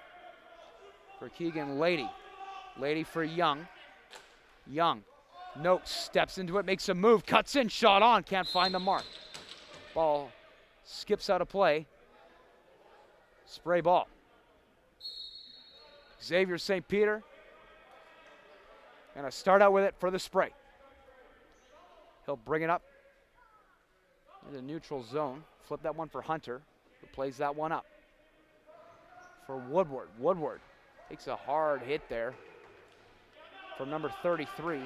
for Keegan Lady. Lady for Young. Young. Noakes steps into it, makes a move, cuts in, shot on, can't find the mark. Ball skips out of play. Spray ball. Xavier St. Peter gonna start out with it for the spray. He'll bring it up in the neutral zone. Flip that one for Hunter, who plays that one up. For Woodward. Woodward takes a hard hit there from number 33.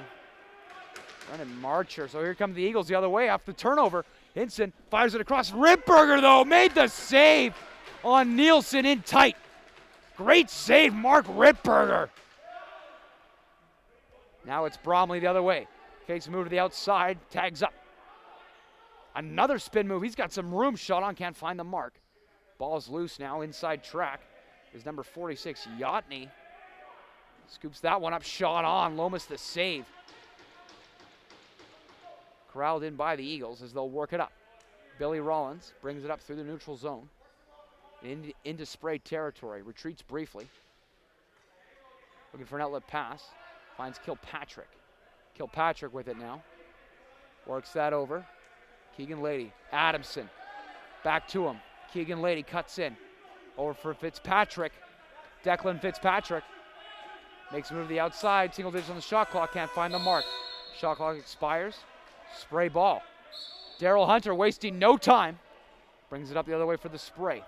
Brennan Marcher. So here come the Eagles the other way after the turnover. Hinson fires it across. Ripberger, though, made the save on Nielsen in tight. Great save, Mark Ripberger. Now it's Bromley the other way. Takes a move to the outside, tags up. Another spin move. He's got some room. Shot on, can't find the mark. Ball's loose now, inside track. Is number 46, Yachtney. Scoops that one up, shot on. Lomas the save. Corralled in by the Eagles as they'll work it up. Billy Rollins brings it up through the neutral zone. Into spray territory. Retreats briefly. Looking for an outlet pass. Finds Kilpatrick. Kilpatrick with it now. Works that over. Keegan Lady. Adamson. Back to him. Keegan Lady cuts in. Over for Fitzpatrick. Declan Fitzpatrick. Makes a move to the outside. Single digits on the shot clock. Can't find the mark. Shot clock expires. Spray ball. Daryl Hunter wasting no time. Brings it up the other way for the spray.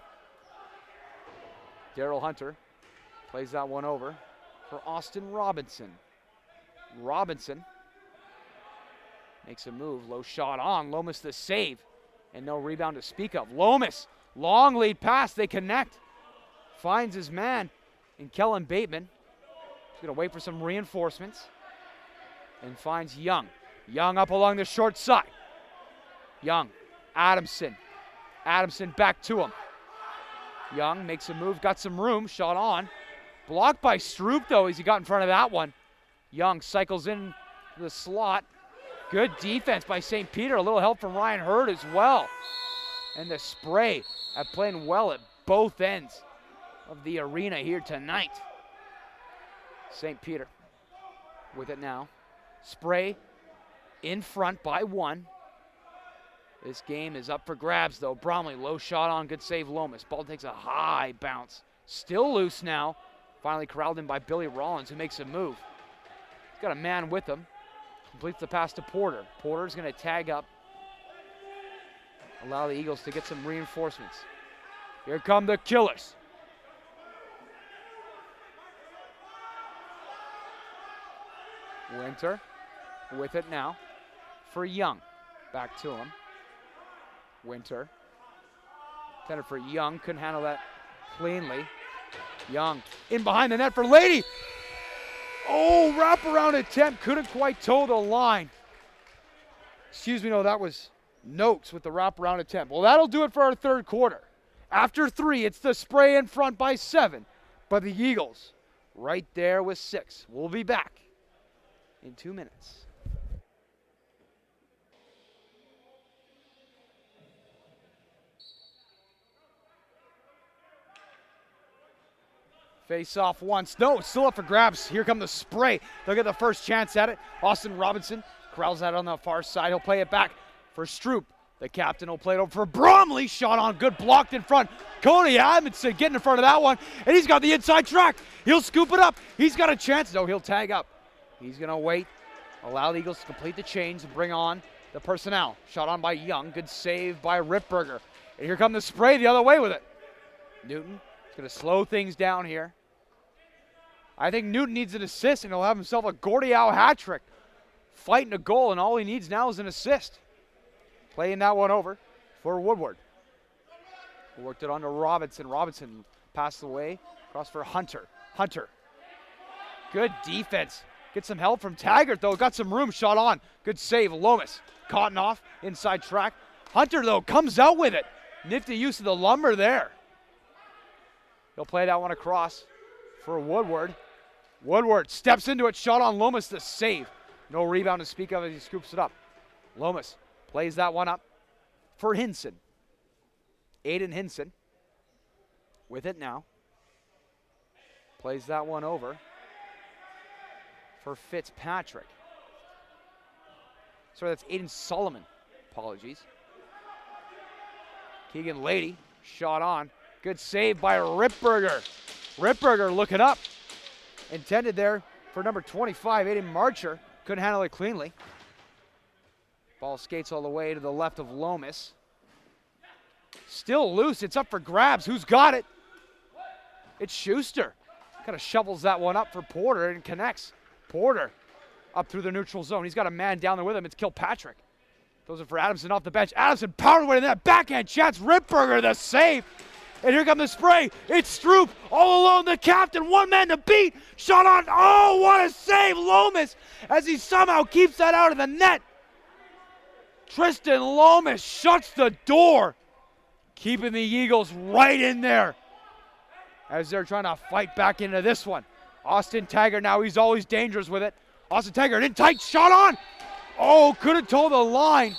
Daryl Hunter plays that one over for Austin Robinson. Robinson makes a move. Low shot on. Lomas the save. And no rebound to speak of. Lomas. Long lead pass. They connect. Finds his man in Kellen Bateman. He's going to wait for some reinforcements. And finds Young. Young up along the short side. Young. Adamson. Adamson back to him. Young makes a move. Got some room. Shot on. Blocked by Stroop, though, as he got in front of that one. Young cycles in the slot. Good defense by St. Peter. A little help from Ryan Hurd as well. And the spray have playing well at both ends of the arena here tonight. St. Peter with it now. Spray in front by one. This game is up for grabs, though. Bromley, low shot on. Good save, Lomas. Ball takes a high bounce. Still loose now. Finally corralled in by Billy Rollins, who makes a move. He's got a man with him. Completes the pass to Porter. Porter's going to tag up. Allow the Eagles to get some reinforcements. Here come the Killers. Winter with it now for Young. Back to him. Winter. Intended for Young. Couldn't handle that cleanly. Young in behind the net for Lady. Oh, wraparound attempt. Couldn't quite toe the line. Excuse me, no, that was Noakes with the wraparound attempt. Well, that'll do it for our third quarter. After 3, it's the spray in front by 7. But the Eagles right there with 6. We'll be back in 2 minutes. Face off once. No, still up for grabs. Here come the spray. They'll get the first chance at it. Austin Robinson corrals that on the far side. He'll play it back for Stroop. The captain will play it over for Bromley. Shot on. Good blocked in front. Cody Adamson getting in front of that one. And he's got the inside track. He'll scoop it up. He's got a chance. No, he'll tag up. He's going to wait. Allow the Eagles to complete the change and bring on the personnel. Shot on by Young. Good save by Ripberger. And here come the spray the other way with it. Newton is going to slow things down here. I think Newton needs an assist, and he'll have himself a Gordie Howe hat trick. Fighting a goal, and all he needs now is an assist. Playing that one over for Woodward. Worked it on to Robinson. Robinson passed away. Across for Hunter. Hunter. Good defense. Get some help from Taggart, though. Got some room. Shot on. Good save. Lomas. Cotton off. Inside track. Hunter, though, comes out with it. Nifty use of the lumber there. He'll play that one across for Woodward. Woodward steps into it. Shot on Lomas. The save. No rebound to speak of as he scoops it up. Lomas plays that one up for Hinson. Aiden Hinson with it now. Plays that one over for Fitzpatrick. Sorry, that's Aiden Solomon. Apologies. Keegan Lady, shot on. Good save by Ripberger. Ripberger looking up. Intended there for number 25, Aiden Marcher. Couldn't handle it cleanly. Ball skates all the way to the left of Lomas. Still loose. It's up for grabs. Who's got it? It's Schuster. Kind of shovels that one up for Porter and connects. Porter up through the neutral zone. He's got a man down there with him. It's Kilpatrick. Those are for Adamson off the bench. Adamson powered away to that backhand chance. Ripberger the save. And here comes the spray. It's Stroop all alone. The captain, one man to beat. Shot on. Oh, what a save. Lomas as he somehow keeps that out of the net. Tristan Lomas shuts the door, keeping the Eagles right in there as they're trying to fight back into this one. Austin Taggart now, he's always dangerous with it. Austin Taggart in tight, shot on. Oh, could have told the line.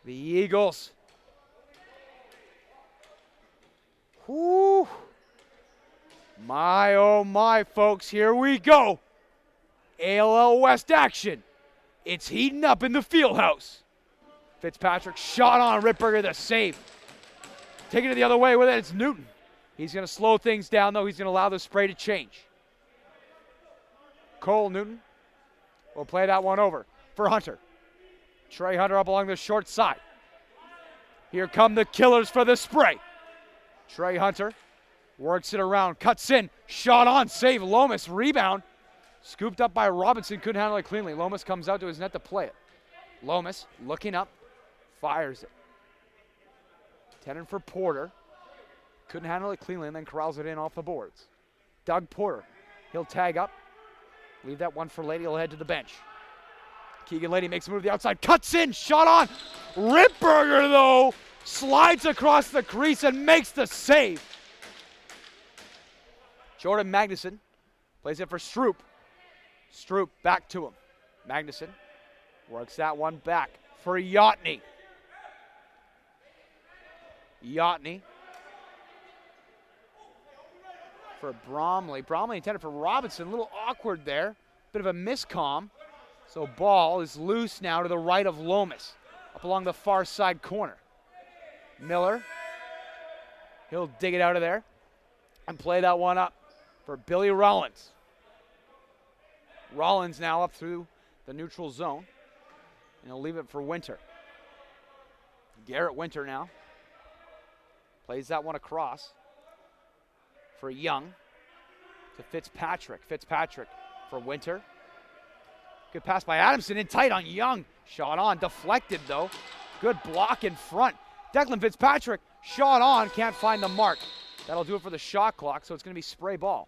The Eagles. Whew. My, oh my, folks, here we go. ALL West action. It's heating up in the field house. Fitzpatrick shot on Ripberger, the save. Taking it the other way with it, it's Newton. He's going to slow things down, though. He's going to allow the spray to change. Cole Newton will play that one over for Hunter. Trey Hunter up along the short side. Here come the killers for the spray. Trey Hunter works it around, cuts in, shot on, save, Lomas, rebound. Scooped up by Robinson, couldn't handle it cleanly. Lomas comes out to his net to play it. Lomas looking up, fires it. Tending for Porter. Couldn't handle it cleanly and then corrals it in off the boards. Doug Porter, he'll tag up. Leave that one for Lady, he'll head to the bench. Keegan Lady makes a move to the outside, cuts in, shot on. Ripberger though, slides across the crease and makes the save. Jordan Magnuson plays it for Stroop. Stroop back to him. Magnuson works that one back for Yachtney. Yachtney for Bromley. Bromley intended for Robinson. A little awkward there. Bit of a miscomm. So ball is loose now to the right of Lomas. Up along the far side corner. Miller. He'll dig it out of there and play that one up for Billy Rollins. Rollins now up through the neutral zone. And he'll leave it for Winter. Garrett Winter now. Plays that one across for Young to Fitzpatrick. Fitzpatrick for Winter. Good pass by Adamson in tight on Young. Shot on, deflected though. Good block in front. Declan Fitzpatrick, shot on, can't find the mark. That'll do it for the shot clock, so it's going to be spray ball.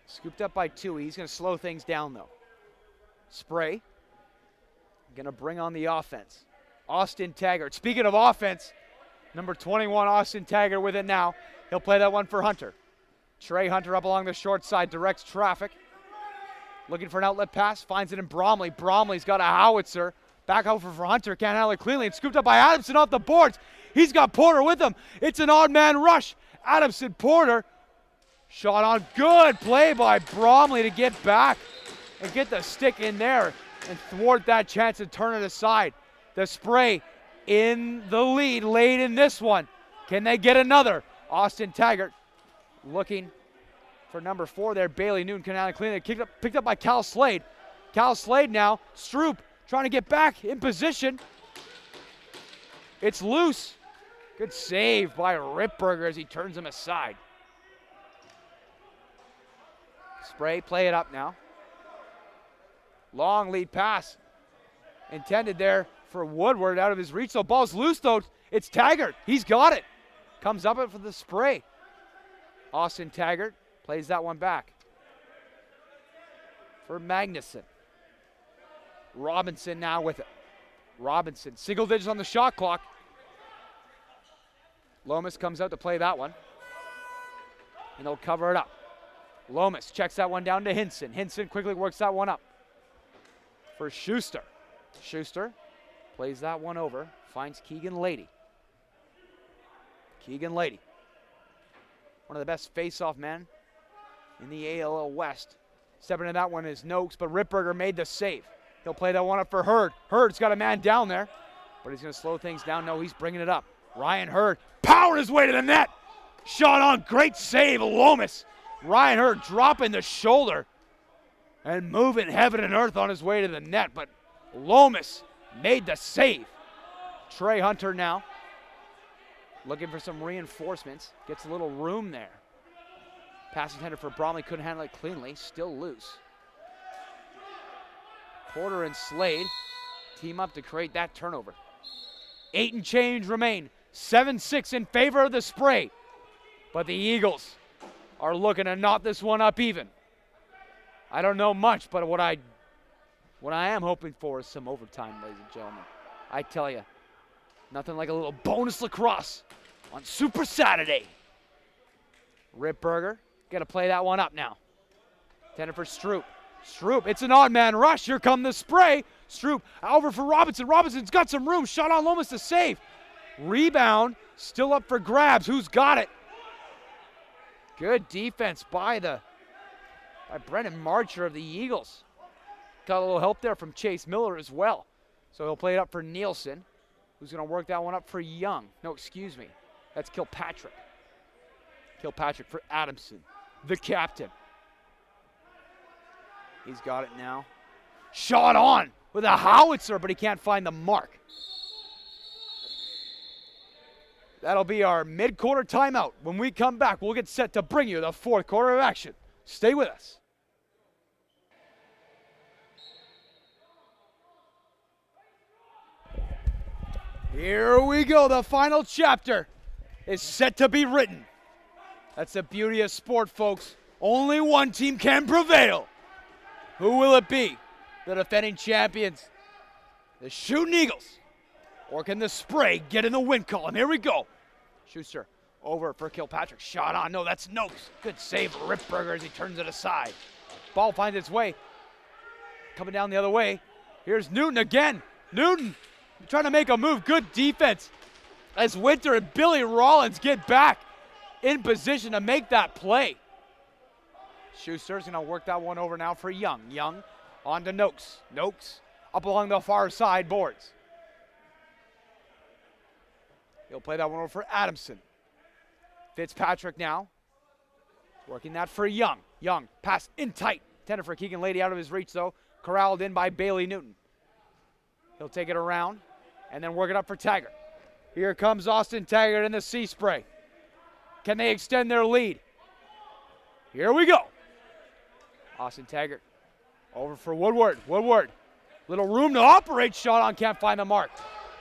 Scooped up by Tui. He's going to slow things down, though. Spray. Going to bring on the offense. Austin Taggart. Speaking of offense, number 21, Austin Taggart with it now. He'll play that one for Hunter. Trey Hunter up along the short side, directs traffic. Looking for an outlet pass, finds it in Bromley. Bromley's got a howitzer. Back over for Hunter, can't handle it cleanly. It's scooped up by Adamson off the boards. He's got Porter with him. It's an odd man rush. Adamson, Porter. Shot on, good play by Bromley to get back and get the stick in there and thwart that chance and turn it aside. The spray in the lead late in this one. Can they get another? Austin Taggart looking for number 4 there. Bailey Newton can handle it cleanly. Picked up by Cal Slade. Cal Slade now. Stroop trying to get back in position. It's loose. Good save by Ripberger as he turns him aside. Spray, play it up now. Long lead pass. Intended there for Woodward out of his reach. So ball's loose though. It's Taggart. He's got it. Comes up for the spray. Austin Taggart plays that one back for Magnuson. Robinson now with it. Robinson, single digits on the shot clock. Lomas comes out to play that one. And they'll cover it up. Lomas checks that one down to Hinson. Hinson quickly works that one up. for Schuster. Schuster plays that one over, finds Keegan Lady. Keegan Lady, one of the best face-off men in the ALL West. Stepping into that one is Noakes, but Ripberger made the save. He'll play that one up for Hurd. Hurd's got a man down there, but he's going to slow things down. No, he's bringing it up. Ryan Hurd powering his way to the net. Shot on, great save, Lomas. Ryan Hurd dropping the shoulder and moving heaven and earth on his way to the net, but Lomas made the save. Trey Hunter now looking for some reinforcements. Gets a little room there. Pass intended for Bromley, couldn't handle it cleanly, still loose. Porter and Slade team up to create that turnover. 8 and change remain. 7-6 in favor of the Spray. But the Eagles are looking to knot this one up even. I don't know much, but what I am hoping for is some overtime, ladies and gentlemen. I tell you, nothing like a little bonus lacrosse on Super Saturday. Ripberger, gonna play that one up now. Intended for Stroop. Stroop, it's an odd man rush. Here come the Spray. Stroop over for Robinson. Robinson's got some room. Shot on Lomas to save. Rebound, still up for grabs. Who's got it? Good defense by Brendan Marcher of the Eagles. Got a little help there from Chase Miller as well. So he'll play it up for Nielsen, who's going to work that one up for Young. No, excuse me. That's Kilpatrick. Kilpatrick for Adamson, the captain. He's got it now. Shot on with a howitzer, but he can't find the mark. That'll be our mid-quarter timeout. When we come back, we'll get set to bring you the fourth quarter of action. Stay with us. Here we go. The final chapter is set to be written. That's the beauty of sport, folks. Only one team can prevail. Who will it be? The defending champions, the Shooting Eagles, or can the Spray get in the win column? Here we go. Schuster over for Kilpatrick. Shot on. No, that's Noakes. Good save for Ripberger as he turns it aside. Ball finds its way. Coming down the other way. Here's Newton again. Newton trying to make a move. Good defense as Winter and Billy Rollins get back in position to make that play. Schuster's going to work that one over now for Young. Young on to Noakes. Noakes up along the far side boards. He'll play that one over for Adamson. Fitzpatrick now working that for Young. Young pass in tight. Intended for Keegan Lady, out of his reach though. Corralled in by Bailey Newton. He'll take it around and then work it up for Taggart. Here comes Austin Taggart in the Sea Spray. Can they extend their lead? Here we go. Austin Taggart over for Woodward. Woodward, little room to operate. Shot on, can't find the mark.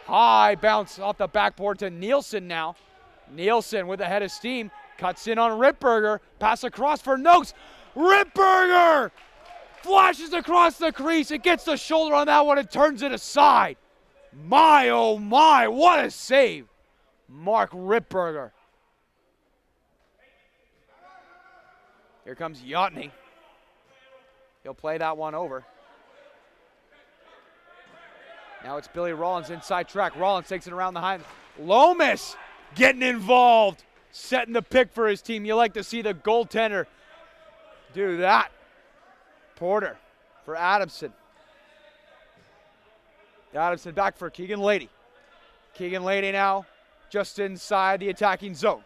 High bounce off the backboard to Nielsen now. Nielsen with a head of steam. Cuts in on Ripberger. Pass across for Noakes. Ripberger flashes across the crease. It gets the shoulder on that one and turns it aside. My, oh my, what a save. Mark Ripberger. Here comes Yachtney. He'll play that one over. Now it's Billy Rollins inside track. Rollins takes it around the high. Lomas getting involved, setting the pick for his team. You like to see the goaltender do that. Porter for Adamson. Adamson back for Keegan Lady. Keegan Lady now just inside the attacking zone.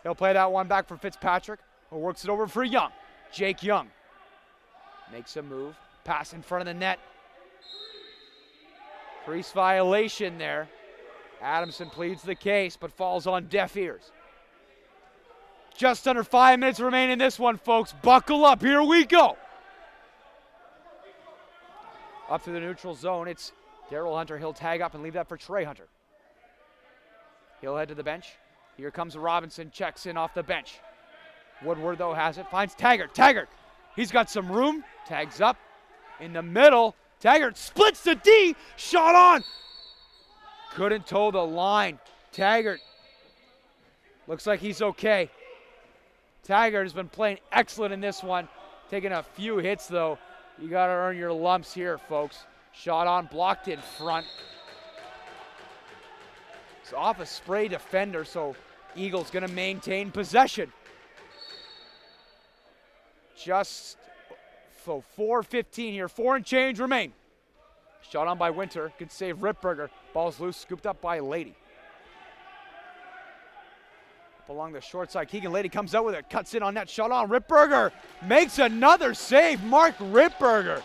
He'll play that one back for Fitzpatrick, who works it over for Young. Jake Young makes a move. Pass in front of the net. Crease violation there. Adamson pleads the case, but falls on deaf ears. Just under 5 minutes remain in this one, folks. Buckle up. Here we go. Up to the neutral zone. It's Daryl Hunter. He'll tag up and leave that for Trey Hunter. He'll head to the bench. Here comes Robinson. Checks in off the bench. Woodward, though, has it. Finds Taggart. Taggart. He's got some room. Tags up in the middle. Taggart splits the D. Shot on. Couldn't toe the line. Taggart looks like he's okay. Taggart has been playing excellent in this one. Taking a few hits, though. You got to earn your lumps here, folks. Shot on, blocked in front. It's off a spray defender, so Eagles going to maintain possession. Just so 4:15 here, 4 and change remain. Shot on by Winter, good save Ripberger. Ball's loose, scooped up by Lady. Up along the short side, Keegan Lady comes out with it, cuts in on that shot on. Ripberger makes another save, Mark Ripberger.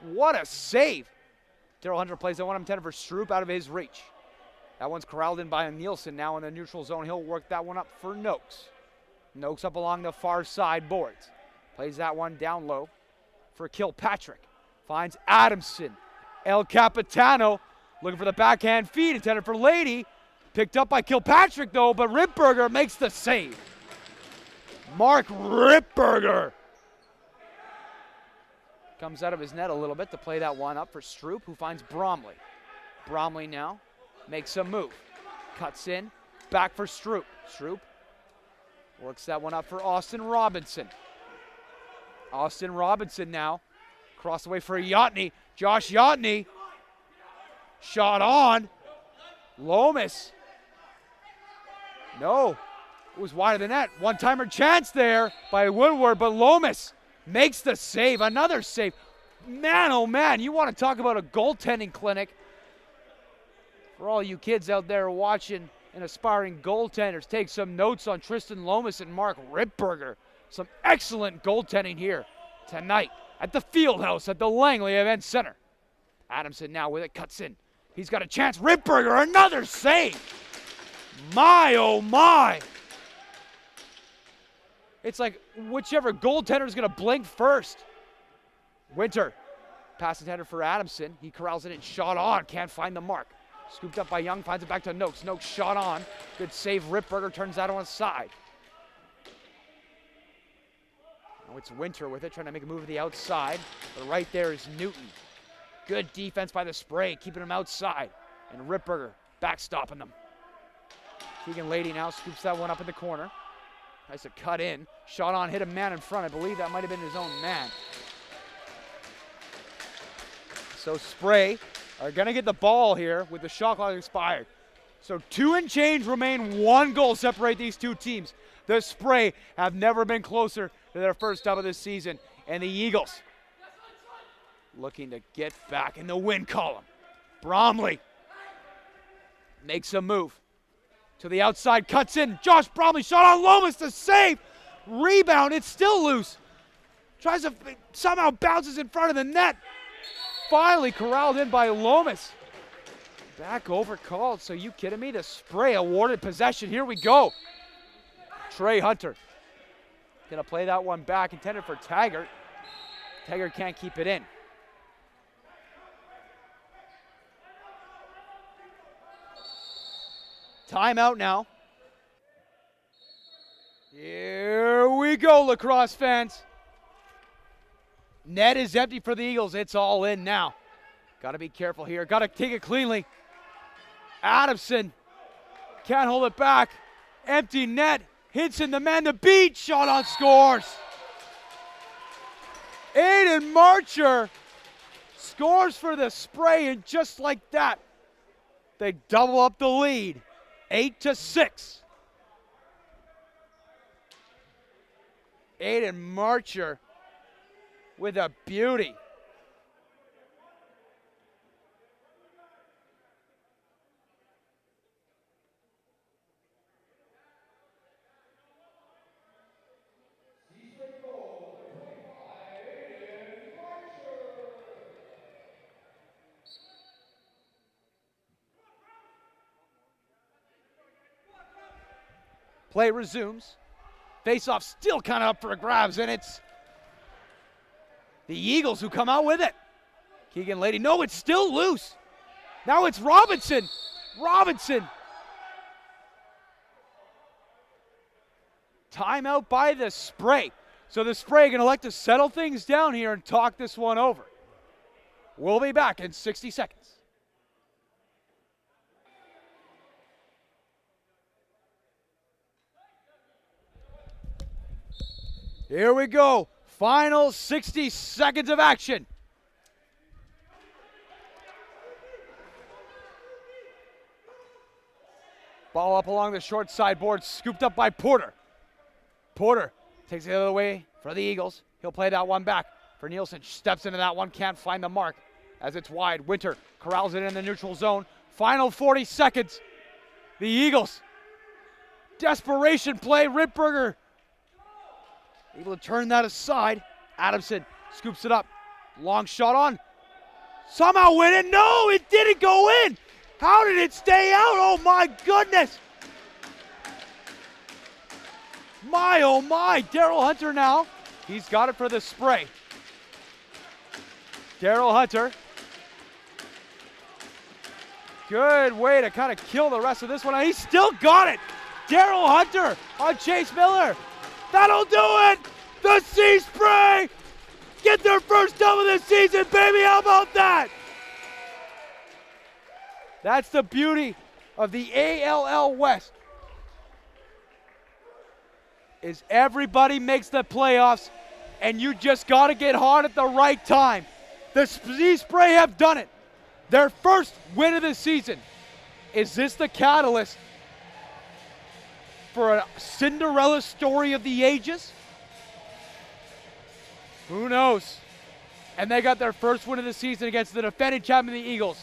What a save. Daryl Hunter plays that one intended for Stroop out of his reach. That one's corralled in by Nielsen now in the neutral zone. He'll work that one up for Noakes. Noakes up along the far side boards. Plays that one down low for Kilpatrick. Finds Adamson. El Capitano looking for the backhand feed intended for Lady. Picked up by Kilpatrick though, but Ripberger makes the save. Mark Ripberger comes out of his net a little bit to play that one up for Stroop, who finds Bromley. Bromley now makes a move. Cuts in, back for Stroop. Stroop works that one up for Austin Robinson. Austin Robinson now. Cross the way for Yachtney. Josh Yachtney. Shot on. Lomas. No. It was wide of the net. One-timer chance there by Woodward, but Lomas makes the save. Another save. Man, oh man, you want to talk about a goaltending clinic. For all you kids out there watching and aspiring goaltenders, take some notes on Tristan Lomas and Mark Ripberger. Some excellent goaltending here tonight at the Fieldhouse at the Langley Event Center. Adamson now with it, cuts in. He's got a chance. Ripberger, another save. My, oh my. It's like whichever goaltender is going to blink first. Winter, pass intended for Adamson. He corrals it in, shot on, can't find the mark. Scooped up by Young, finds it back to Noakes. Noakes shot on. Good save. Ripberger turns that on his side. Now it's Winter with it, trying to make a move to the outside. But right there is Newton. Good defense by the Spray, keeping him outside. And Ripberger backstopping them. Keegan Lady now scoops that one up in the corner. Tries to cut in. Shot on, hit a man in front. I believe that might have been his own man. So Spray are going to get the ball here with the shot clock expired. So 2 and change remain, 1 goal separate these two teams. The Spray have never been closer to their first dub of this season. And the Eagles looking to get back in the win column. Bromley makes a move. To the outside, cuts in. Josh Bromley shot on Lomas to save. Rebound, it's still loose. Tries to, somehow bounces in front of the net. Finally corralled in by Lomas. Back over called, so you kidding me? The Spray awarded possession, here we go. Trey Hunter gonna play that one back, intended for Taggart. Taggart can't keep it in. Timeout now. Here we go, lacrosse fans. Net is empty for the Eagles. It's all in now. Got to be careful here. Got to take it cleanly. Adamson can't hold it back. Empty net. Hinson, the man to beat. Shot on, scores. Aiden Marcher scores for the Spray, and just like that, they double up the lead. 8-6. Aiden Marcher with a beauty. Play resumes. Face-off still kind of up for grabs, and it's the Eagles who come out with it. Keegan Lady, no, it's still loose. Now it's Robinson. Robinson. Timeout by the Spray. So the Spray going to elect to settle things down here and talk this one over. We'll be back in 60 seconds. Here we go. Final 60 seconds of action. Ball up along the short sideboard, scooped up by Porter. Porter takes it the other way for the Eagles. He'll play that one back for Nielsen. Steps into that one, can't find the mark as it's wide. Winter corrals it in the neutral zone. Final 40 seconds. The Eagles. Desperation play. Ripberger able to turn that aside. Adamson scoops it up. Long shot on. Somehow win it. No, it didn't go in. How did it stay out? Oh my goodness. My, oh my. Daryl Hunter now. He's got it for the spray. Daryl Hunter. Good way to kind of kill the rest of this one. He still got it. Daryl Hunter on Chase Miller. That'll do it. The Sea Spray get their first dub of the season, baby. How about that? That's the beauty of the ALL West. Is everybody makes the playoffs, and you just got to get hard at the right time. The Sea Spray have done it. Their first win of the season. Is this the catalyst for a Cinderella story of the ages? Who knows? And they got their first win of the season against the defending champion, the Eagles.